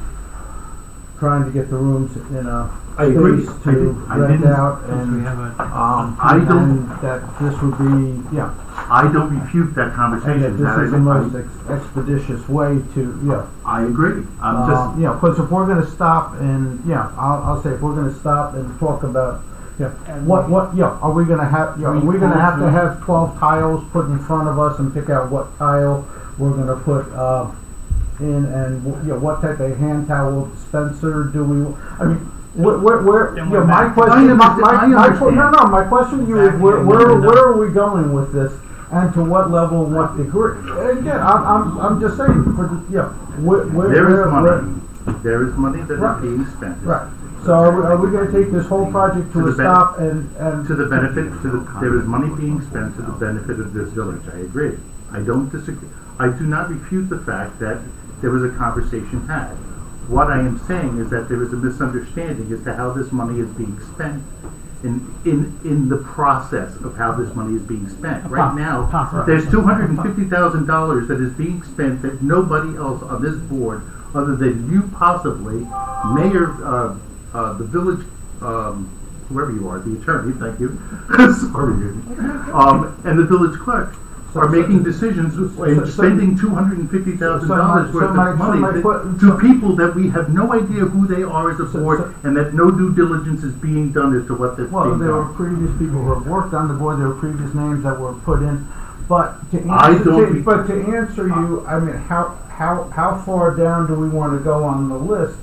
trying to get the rooms in a I agree. space to rent out, and and that this would be, I don't refute that conversation. and that this is the most expeditious way to, I agree. I'm just, because if we're gonna stop and, I'll say, if we're gonna stop and talk about, are we gonna have, are we gonna have to have 12 tiles put in front of us and pick out what tile we're gonna put, in, and, what type of hand towel dispenser do we, I mean, my question, my question to you is, where are we going with this, and to what level and what degree? And again, I'm just saying, there is money that is being spent. Right. So are we going to take this whole project to a stop and to the benefit, there is money being spent to the benefit of this village. I agree. I don't disagree. I do not refute the fact that there was a conversation had. What I am saying is that there is a misunderstanding as to how this money is being spent in the process of how this money is being spent. Right now, there's $250,000 that is being spent that nobody else on this board, other than you possibly, Mayor, the village, whoever you are, the attorney, thank you, sorry, and the village clerk. are making decisions and spending $250,000 worth of money to people that we have no idea who they are as a board, and that no due diligence is being done as to what that's being Well, there were done. previous people who have worked on the board, there were previous names that were put in, but to answer you, I mean, how far down do we wanna go on the list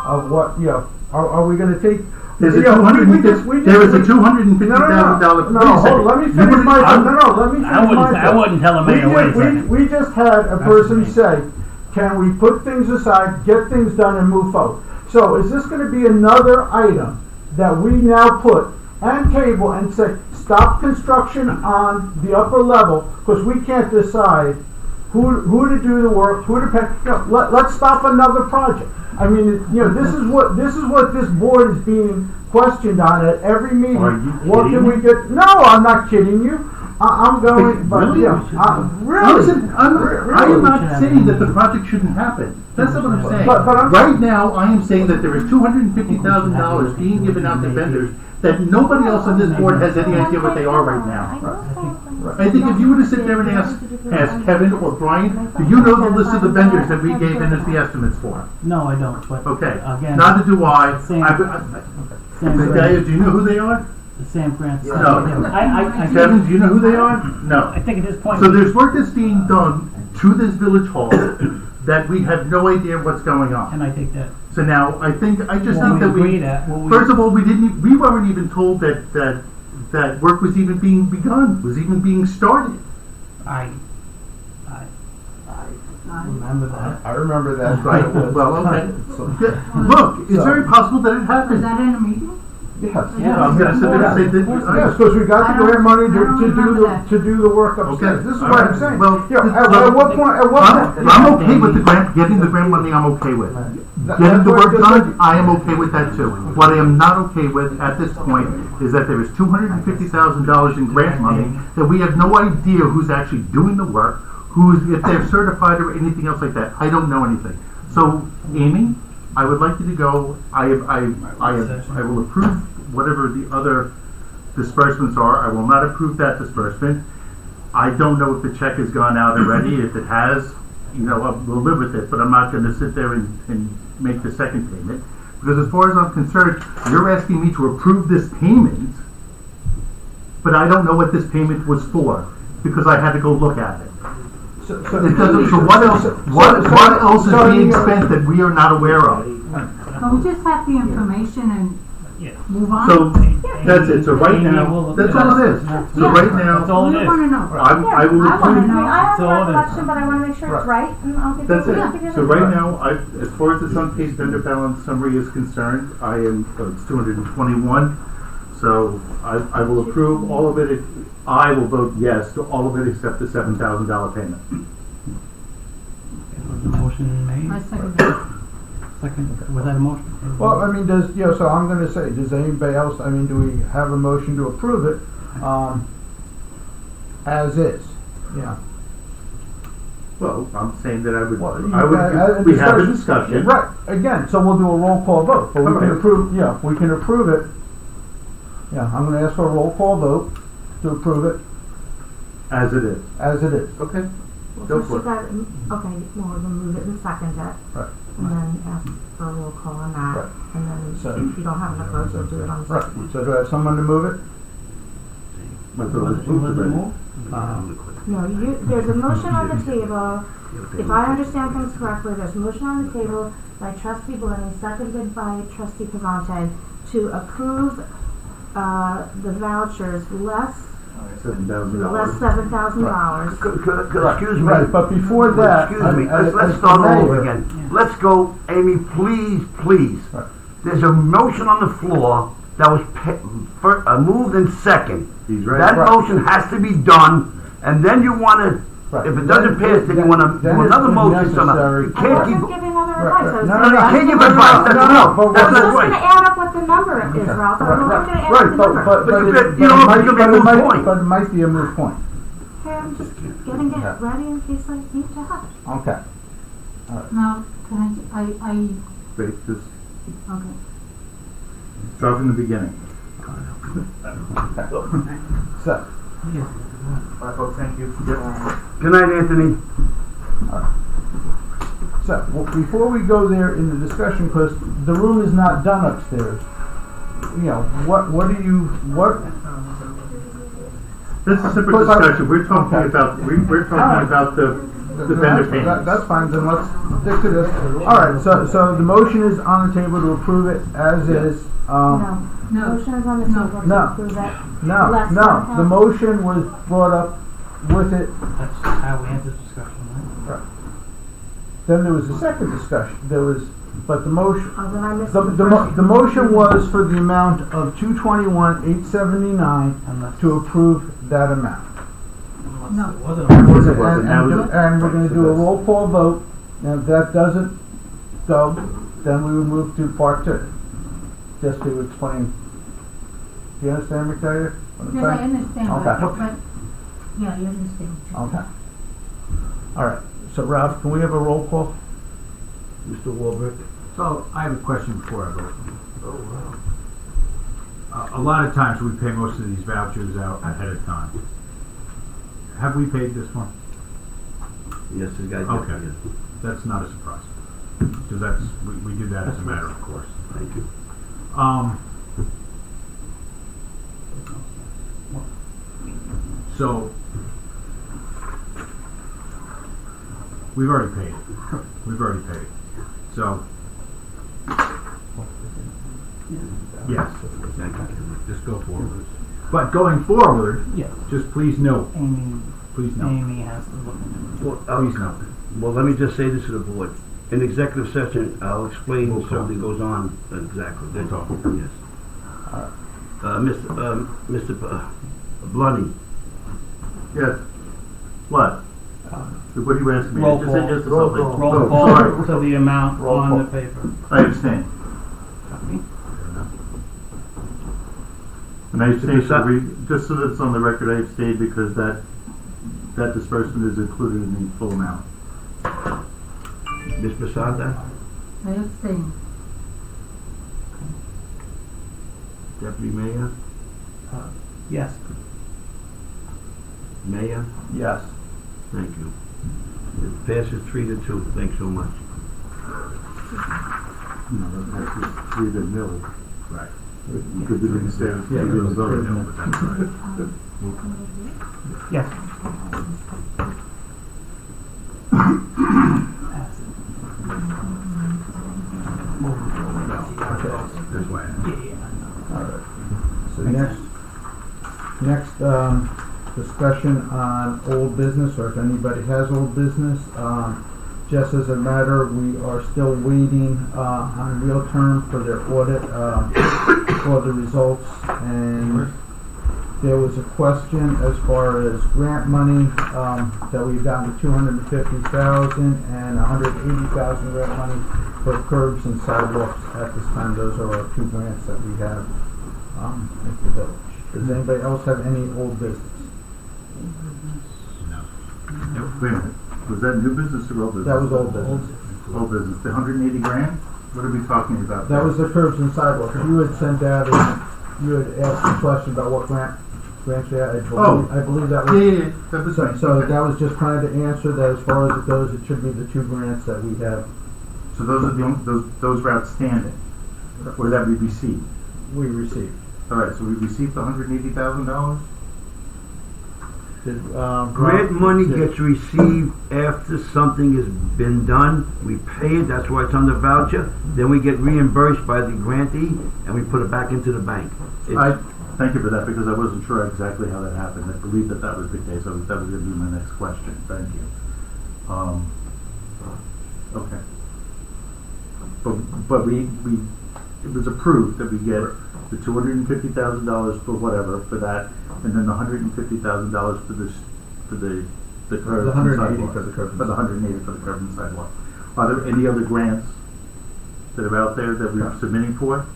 of what, you know, are we gonna take? There's a you know, there is a $250,000. No, hold on, let me finish my, let me finish my. I wouldn't tell him, hey, wait a second. We just had a person say, can we put things aside, get things done and move forward? So is this gonna be another item that we now put and table and say, stop construction on the upper level, because we can't decide who to do the work, who to pay, you know, let's stop another project. I mean, you know, this is what this board is being questioned on at every meeting. Are you What kidding can we me? get? No, I'm not kidding you. I'm going, but Really? yeah, really. I am not saying that the project shouldn't happen. That's not what I'm saying. But I'm- Right now, I am saying that there is $250,000 being given out to vendors that nobody else on this board has any idea what they are right now. I think if you were to sit there and ask Kevin or Brian, do you know the list of the vendors that we gave in as the estimates for? No, I don't, but Okay, again. neither do I. Sam Zendaya, do you know who they are? The Sam Grant. No. I Kevin, do you know who they are? No. I think at this point. So there's work that's being done to this village hall that we have no idea what's going on. And I think that. So now, I just What think we that agreed at, what we- first of all, we weren't even told that work was even being begun, was even being started. I remember that. I remember that. Right, well, okay. Look, it's very possible that it Was happened. that in a meeting? Yes. Yeah, I'm gonna sit there and say that. Yes, because we got the grant money I to do the work Okay. upstairs. This is All what right. I'm saying. Well, You know, look, at what point? I'm okay with the grant, getting the grant money, I'm okay with. Getting the work done, I am okay with that too. What I am not okay with at this point is that there is $250,000 in grant money that we have no idea who's actually doing the work, if they're certified or anything else like that. I don't know anything. So, Amy, I would like you to go, I will approve whatever the other disbursements are. I will not approve that disbursement. I don't know if the check has gone out already. If it has, we'll live with it, but I'm not gonna sit there and make the second payment. Because as far as I'm concerned, you're asking me to approve this payment, but I don't know what this payment was for, because I had to go look at it. So what else is being spent that we are not aware of? But we just have the information and move on. So, that's it. So right now, that's all it is. So right now, That's all it We is. want to know. I will I wanna approve. know. I have So a it is. recollection, but I want to make sure it's right, and I'll give That's you it. So right now, as far as the Sun Case vendor balance summary is concerned, it's 221. So I will approve all of it. I will vote yes to all of it except the $7,000 payment. Was the motion made? I second that. Second, was that a motion? Well, I mean, so I'm gonna say, does anybody else, I mean, do we have a motion to approve it, as is? Yeah. Well, I'm saying that Well, we have a discussion. Right, again, so we'll do a roll call vote, but we can Alright. we can approve it. Yeah, I'm gonna ask for a roll call vote to approve it As it is. as it is. Okay. Well, Go first for you it. got, okay, well, we're gonna move it and second it. Right. And then ask for a roll call on that. Right. And then So- if you don't have enough votes, we'll do it on the Right, second. so do I have someone to move it? Might as well just move it, right? No, there's a motion on the table. If I understand things correctly, there's a motion on the table by trustee Blenny, seconded by trustee Pavante, to approve, the vouchers less $7,000. $7,000. Excuse me. Right, but before that, Excuse me, as let's the start all over mayor- again. Let's go, Amy, please. Right. There's a motion on the floor that was moved in second. He's right. That Right. motion has to be done, and then you wanna, Right. if it doesn't pass, then you wanna do Then it's another motion. necessary. You I can't keep, wasn't giving other Right, advice. I right. was No, saying no, you can't give that's advice, the that's no, no, but that's I was not just right. gonna add up what the number is, Ralph. I was only gonna add up Right, the but number. But you it don't know if might- it's gonna be a it moot might- point. But it might be a moot point. Okay, I'm just getting it ready in case I need to have it. Okay. Now, can I, Wait, just okay. start from the beginning. So, Bye, folks, thank you. Good night, Anthony. So, before we go there in the discussion, because the room is not done upstairs, you know, what do you, This is a separate discussion, we're talking about, we're talking about the vendor payments. That's fine, then let's stick to this. Alright, so the motion is on the table to approve it as is. No, motion is on the table to No. approve it. No, Less no, than the half. motion was brought up with it. That's how we had this discussion, right? Then there was a second discussion, but the motion, Oh, then I missed the motion was for the amount of $221,879 to approve that amount. No. It wasn't. And Now we're gonna do a roll call vote, and if that doesn't go, then we would move to part two. Just to explain. Do you understand me, Victoria? What I'm Yes, I saying? understand, Okay. but, yeah, you understand. Okay. Alright, so Ralph, can we have a roll call? Mr. Walbert. So, I have a question before I vote. A lot of times we pay most of these vouchers out ahead of time. Have we paid this one? Yes, the guy did. Okay. Yes. That's not a surprise. Because we do that as a matter of course. Thank you. So, we've already paid it. We've already paid it. So, yes, Thank you. just go forward. But going forward, Yes. just please note, Amy please note, has to look into it. Well, please note. well, let me just say this to the board. In executive session, I'll explain Roll when call. something goes on exactly. That's all. Roll Yes. Mr. Blunny. Yes. What? What are you asking me? Roll Just say call. yes to Roll something. Roll Oh, call sorry. to the amount Roll on call. the paper. I abstain. And I abstain, just so that it's on the record, I abstained because that disbursement is included in the full amount. Ms. Basada. I abstain. Deputy Mayor. Yes. Mayor. Yes. Thank you. It passes 3-2. Thanks so much. No, that's just 3-0. Right. Because we didn't say, Yeah, we didn't vote. no, but that's right. Yes. That's why. Alright. So next discussion on old business, or if anybody has old business. Just as a matter, we are still waiting on Real Term for their audit for the results, and there was a question as far as grant money that we've gotten $250,000 and $180,000 grant money for curbs and sidewalks at this time. Those are our two grants that we have with the village. Does anybody else have any old business? Wait a minute, was that new business or old business? That was old business. Old business, the 180 grand? What are we talking about? That was the curbs and sidewalks. You had sent out, you had asked a question about what grants we had. I believe that was. Yeah, that was right. So that was just trying to answer that as far as it goes, it should be the two grants that we have. So those are those were outstanding, or that we received? We received. All right, so we received $180,000? Grant money gets received after something has been done. We pay it, that's why it's on the voucher. Then we get reimbursed by the grantee, and we put it back into the bank. Thank you for that, because I wasn't sure exactly how that happened. I believe that was the case. That was going to be my next question. Thank you. Okay. But it was approved that we get the $250,000 for whatever for that, and then the $150,000 for the curbs and sidewalks. for the curbs. For the 180 for the curbs and sidewalks. Are there any other grants that are out there that we're submitting for?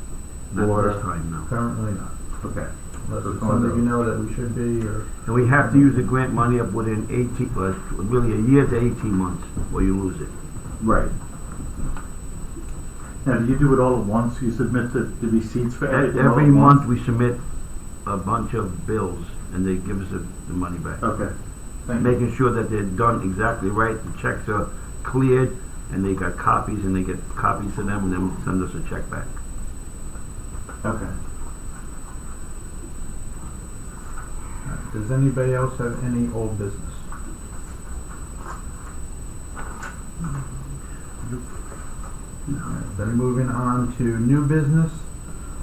Not this time, no. Currently not. Okay. Unless it's something you know that we should be, or. And we have to use the grant money up within 18, really a year to 18 months, or you lose it. Right. Now, do you do it all at once? You submit the receipts for everything all Every at once? month we submit a bunch of bills and they give us the money back. Okay. Thank you. Making sure that they're done exactly right, the checks are cleared, and they got copies, and they get copies to them, and then send us a check back. Okay. Does anybody else have any old business? Then moving on to new business.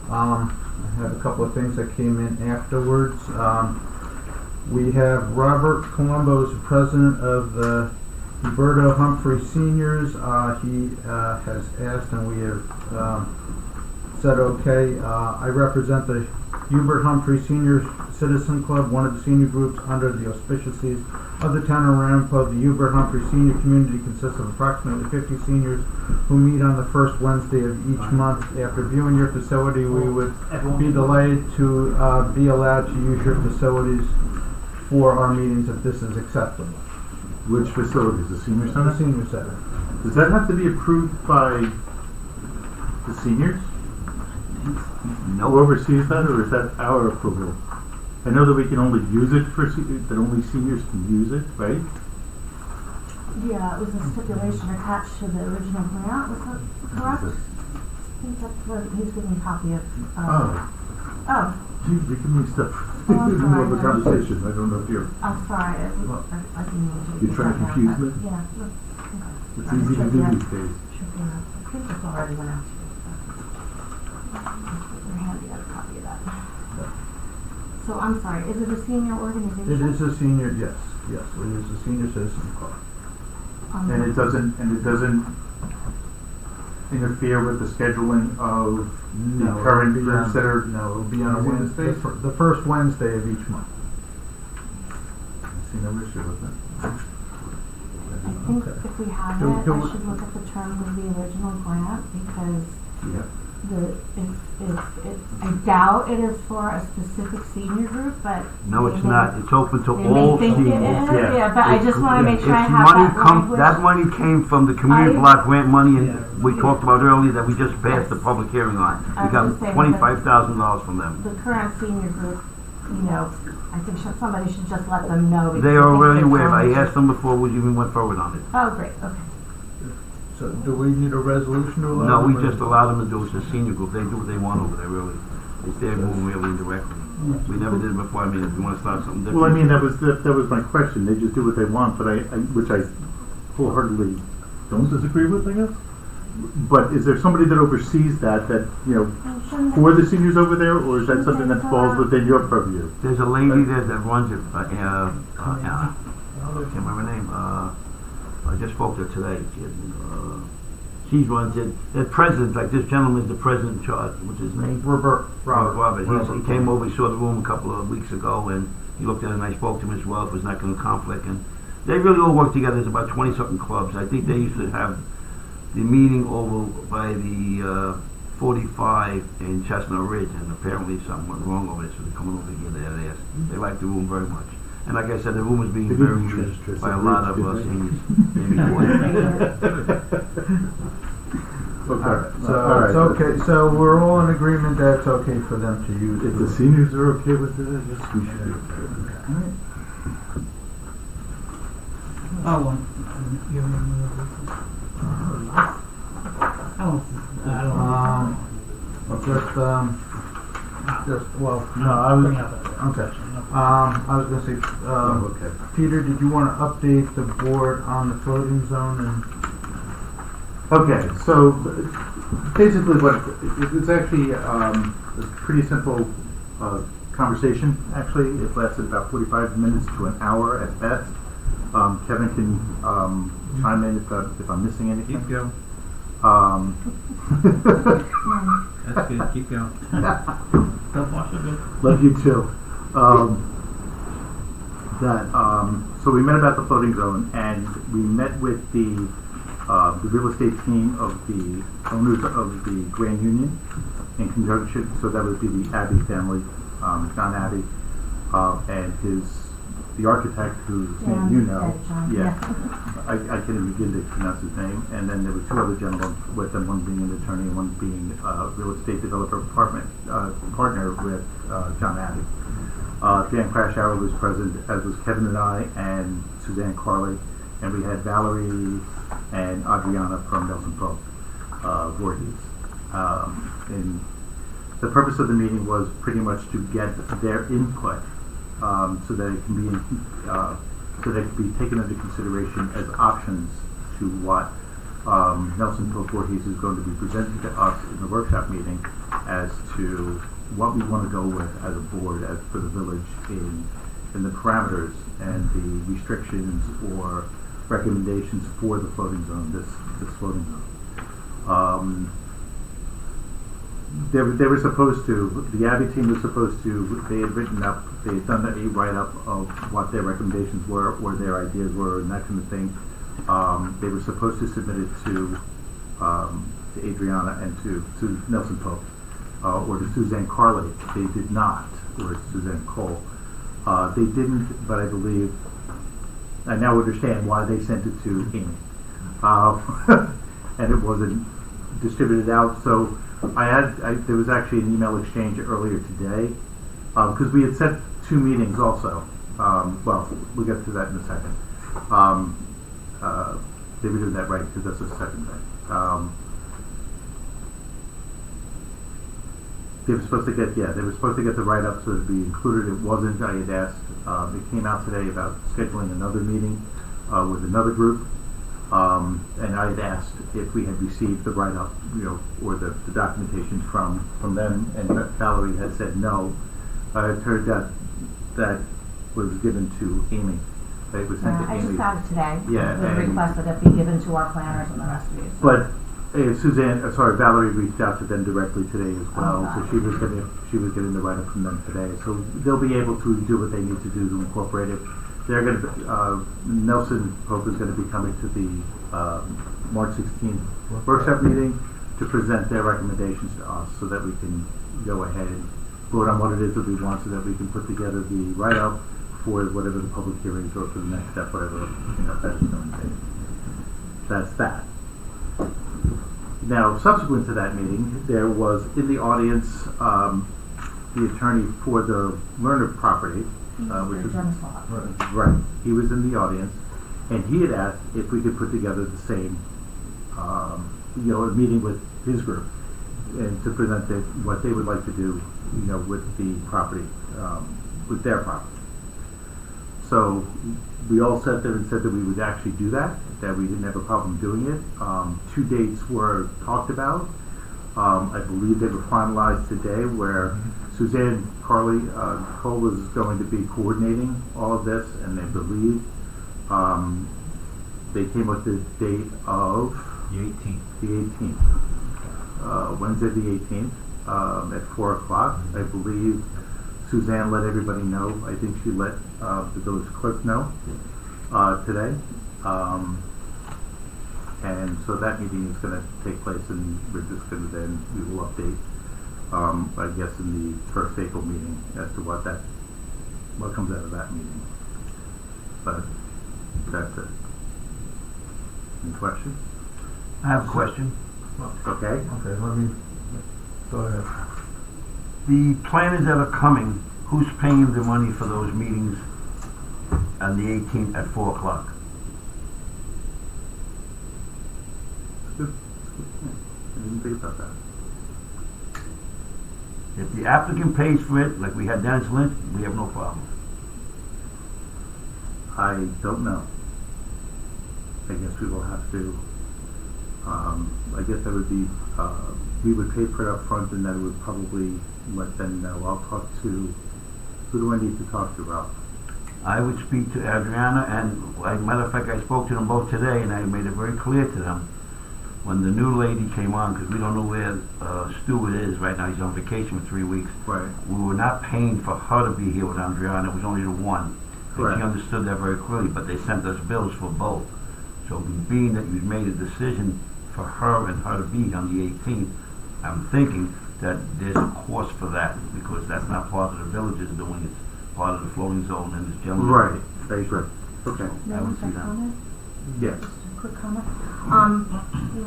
I have a couple of things that came in afterwards. We have Robert Colombo as the president of the Huberto Humphrey Seniors. He has asked, and we have said okay. I represent the Hubert Humphrey Senior Citizen Club, one of the senior groups under the auspices of the town of Rampo. The Hubert Humphrey Senior Community consists of approximately 50 seniors who meet on the first Wednesday of each month. After viewing your facility, we would be delighted to be allowed to use your facilities for our meetings if this is acceptable. Which facility? The senior center? The senior center. Does that have to be approved by the seniors? No. Who oversees that, or is that our approval? I know that we can only use it for, that only seniors can use it, right? Yeah, it was a stipulation attached to the original grant, was that correct? I think that's what, he's giving me a copy of, oh. Geez, you're giving me stuff Oh, in the middle of the sorry. conversation. I don't know if you're... I'm sorry, I didn't mean to. You're trying to confuse me? Yeah. It's easy to do these days. Should be enough. I think this already went out to you, so. We're handy got a copy of that. So, I'm sorry, is it a senior organization? It is a senior, yes, it is a senior citizen club. And it doesn't interfere with the scheduling of the current groups that are... No, it'll be on a using the Wednesday, space? the first Wednesday of each month. I see no issue with that. I think if we have it, I should look at the terms of the original grant, because I doubt it is for a specific senior group, but... No, it's not. It's open to they all may think seniors. it is, yeah, but I just want to make sure I It's have money that language. that money came from the community I- block grant money, and we talked about earlier that we just passed the public hearing on. I We got was just saying $25,000 from them. The current senior group, I think somebody should just let them know. because They I are think already they're aware. I challenged. asked them before we even went forward on it. Oh, great, okay. So, do we need a resolution to allow No, we them, or- just allow them to do it. It's a senior group. They do what they want over there, really. It's their moving really indirectly. We never did it before. I mean, if you want to start something different. Well, I mean, that was my question. They just do what they want, but which I wholeheartedly don't disagree with, I guess. But is there somebody that oversees that, for the seniors over there, or is that something that falls within your purview? There's a lady there that runs it. I can't remember her name. I just spoke to her today. She runs it. The president, like this gentleman is the president in charge. What's his name? Robert. He came over, he saw the room a couple of weeks ago, and he looked at it, and I spoke to him as well. It was not going to conflict, and they really all work together. There's about 20-something clubs. I think they used to have the meeting over by the 45 in Chestnut Ridge, and apparently something went wrong over there, so they're coming over here. They like the room very much. And like I said, the room is being very used by a lot of seniors. Alright, so it's okay, so we're all in agreement that it's okay for them to use. If the seniors are okay with it, I guess we should do it. I was gonna say, Peter, did you want to update the board on the floating zone and? Okay, so basically it's actually a pretty simple conversation, actually. It lasted about 45 minutes to an hour at best. Kevin can chime in if I'm missing anything. Keep going. That's good, keep going. Love you too. So we met about the floating zone, and we met with the real estate team of the owners of the Grand Union in conjunction. So that would be the Abbey family, John Abbey, and his the architect whose name you know, I can't even begin to pronounce his name, and then there were two other gentlemen with them, one being an attorney and one being a real estate developer partner with John Abbey. Dan Crashour was present, as was Kevin and I, and Suzanne Carley, and we had Valerie and Adriana from Nelson Pope Voorhees. And the purpose of the meeting was pretty much to get their input, so that it can be so that it can be taken into consideration as options to what Nelson Pope Voorhees is going to be presenting to us in the workshop meeting as to what we want to go with as a board, as for the village, in the parameters and the restrictions or recommendations for the floating zone, this floating zone. They were supposed to, the Abbey team was supposed to, they had done a write-up of what their recommendations were, or their ideas were, and that kind of thing. They were supposed to submit it to Adriana and to Nelson Pope, or to Suzanne Carley. They did not, or Suzanne Cole. They didn't, but I believe, I now understand why they sent it to Amy. And it wasn't distributed out, so there was actually an email exchange earlier today, because we had set two meetings also. Well, we'll get to that in a second. They were doing that right, because that's the second thing. They were supposed to get the write-up so it'd be included. It wasn't. I had asked, it came out today about scheduling another meeting with another group. And I had asked if we had received the write-up, or the documentation from them, and Valerie had said no. I had heard that was given to Amy. It was sent to I Amy. just got it today. Yeah, With a request that it be given to our planners and the rest of you. So. But Valerie reached out to them directly today as well, so she was getting the write-up from them today. So they'll be able to do what they need to do to incorporate it. They're going to Nelson Pope is going to be coming to the March 16th workshop meeting to present their recommendations to us, so that we can go ahead and vote on what it is that we want, so that we can put together the write-up for whatever the public hearings or for the next step, whatever that is going to be. That's that. Now, subsequent to that meeting, there was in the audience the attorney for the Lerner property, which is right. He was in the audience, and he had asked if we could put together the same, a meeting with his group, and to present what they would like to do, with the property, with their property. So we all sat there and said that we would actually do that we didn't have a problem doing it. 2 dates were talked about. I believe they were finalized today, where Suzanne Cole was going to be coordinating all of this, and they believe they came with the date of the 18th. Wednesday the 18th at 4 o'clock. I believe Suzanne let everybody know. I think she let the village clerk know today. And so that meeting is going to take place, and we're just going to then, we will update, I guess, in the first April meeting as to what comes out of that meeting. But that's it. Any questions? I have a question. Okay. Okay, let me, go ahead. The planners that are coming, who's paying the money for those meetings on the 18th at 4 o'clock? I didn't think about that. If the applicant pays for it, like we had Dennis Lynch, we have no problem. I don't know. I guess we will have to, I guess that would be, we would pay for it up front, and then would probably let them know. I'll talk to, who do I need to talk to, Ralph? I would speak to Adriana, and as a matter of fact, I spoke to them both today, and I made it very clear to them when the new lady came on, because we don't know where Stuart is right now. He's on vacation for 3 weeks. Right. We were not paying for her to be here with Adriana. It was only the one. And she understood that very clearly, but they sent us bills for both. So being that you made a decision for her and her to be on the 18th, I'm thinking that there's a cost for that, because that's not part of the village's doing. It's part of the floating zone and this gentleman. Right, I agree. Okay, I would see that. Comment? yes. Just a quick comment.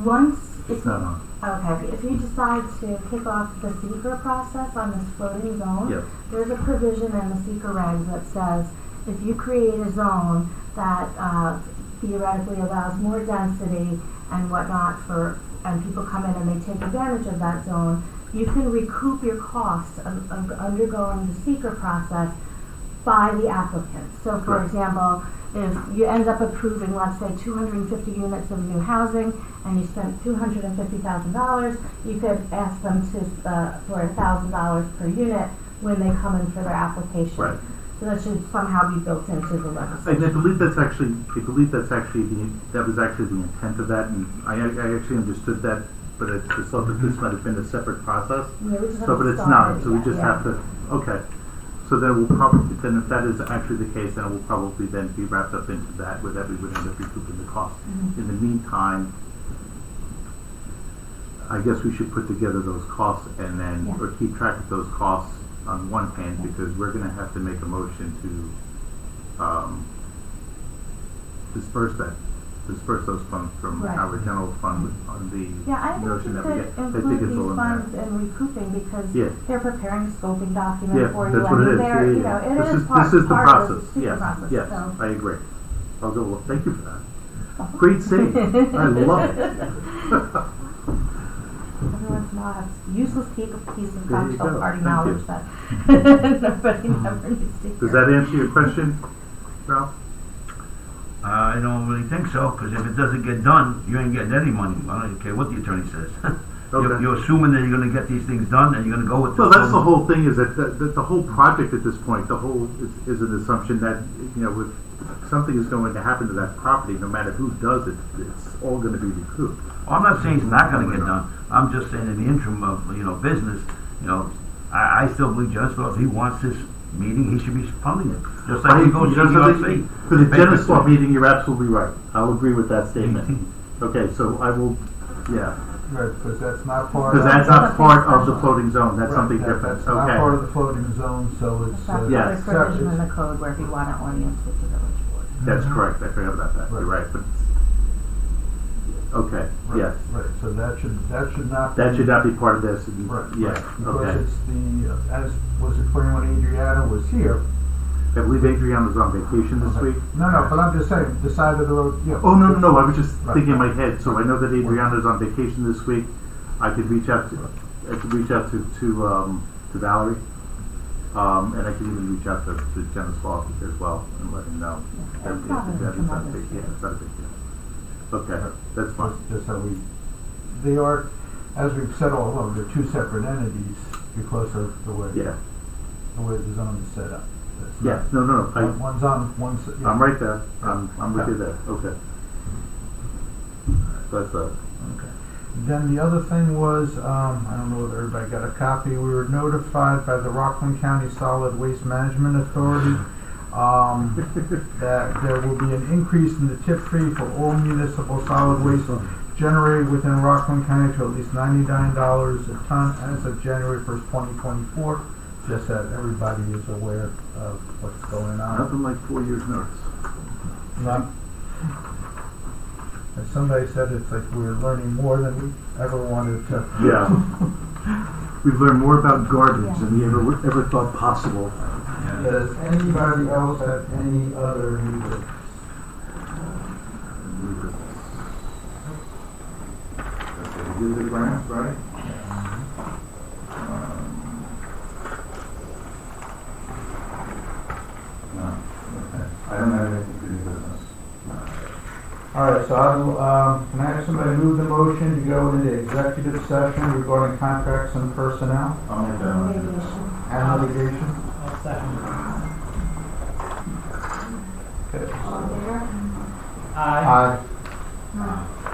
Once, if It's you, not on. okay, if you decide to kick off the seeker process on this floating zone, Yes. there's a provision in the seeker regs that says if you create a zone that theoretically allows more density and whatnot and people come in and they take advantage of that zone, you can recoup your costs of undergoing the seeker process by the applicant. So for Correct. example, if you end up approving, let's say, 250 units of new housing and you spent $250,000, you could ask them to for $1,000 per unit when they come in for their application. Right. So that should somehow be built into the legislation. And I believe that was actually the intent of that, and I actually understood that, but I just thought that this might have been a separate process. Yeah, we just So, haven't but it's started not, so we yet, just yeah. have to, okay. So then we'll probably, then if that is actually the case, then it will probably then be wrapped up into that, where that we would end up recouping the cost. Mhm. In the meantime, I guess we should put together those costs and then, Yeah. or keep track of those costs on one hand, because we're gonna have to make a motion to, disperse those funds from Right. our general fund on the Yeah, I think notion you that we could get. I think include it's all these in there. funds in recouping because Yeah. they're preparing a scoping document Yeah, for you. that's I what mean, it is. they're, Yeah, you yeah. know, it This is is part the of process. the super Yes, process, yes, so. I agree. I'll go, well, thank you for that. Great save. I love it. Every once in a while, I have useless piece of There you cocktail go. party Thank knowledge you. that nobody never needs to hear. Does that answer your question, Ralph? I don't really think so, because if it doesn't get done, you ain't getting any money. I don't care what the attorney says. Okay. You're assuming that you're gonna get these things done, and you're gonna go with this. Well, that's the whole thing, is that the whole project at this point, the whole is an assumption that, you know, if something is going to happen to that property, no matter who does it, it's all gonna be recouped. Well, I'm not saying it's not gonna get done. I'm just saying in the interim of, business, I still believe Judge Law, if he wants this meeting, he should be funding it. Just like he goes to CRC. For the Genesis Law meeting, you're absolutely right. I'll agree with that statement. Okay, so I will, yeah. Right, because that's not part Because of. that's not part of the floating zone, that's Right, something that- different, That's not part of okay. the floating zone, so it's. That's Yes. another provision in the code where if you want an audience with the village board. That's correct, I forgot about that, you're right, but, okay, yes. Right, so that should not. That should not be part of this, and- Right, yeah, right, because okay. it's as was explained when Adriana was here. I believe Adrian was on vacation this week. No, but I'm just saying, the side of the road, Oh, no, I was just Right. thinking in my head, so I know that Adriana's on vacation this week. I could reach out to Valerie, and I could even reach out to Jenna Sloss as well and let him know. Yeah, it's That not a it's not a tremendous big, deal. it's not a big deal. Okay, that's fine. Just how they are, as we've said all along, they're two separate entities because of the way Yeah, the zone is set up. It's yeah, not- no, One's on, one's. yeah. I'm right there, I'm with you there, okay. That's Okay. Then the other thing was, I don't know whether everybody got a copy, we were notified by the Rockland County Solid Waste Management Authority, that there will be an increase in the tip fee for all municipal solid waste generated within Rockland County to at least $99 a ton as of January 1st, 2024, just that everybody is aware of what's going on. nothing like 4 years' notice. Not, as somebody said, it's like we're learning more than we ever wanted to. Yeah. We've learned more about garbage than we ever thought possible. Does anybody else have any other new business? Okay, do the grants, right? No, okay. I don't have anything to do business. All right, so can I have somebody move the motion to go into executive session regarding contracts and personnel I'll make that motion. and litigation? I'll second. Okay. All in favor? Aye. Aye.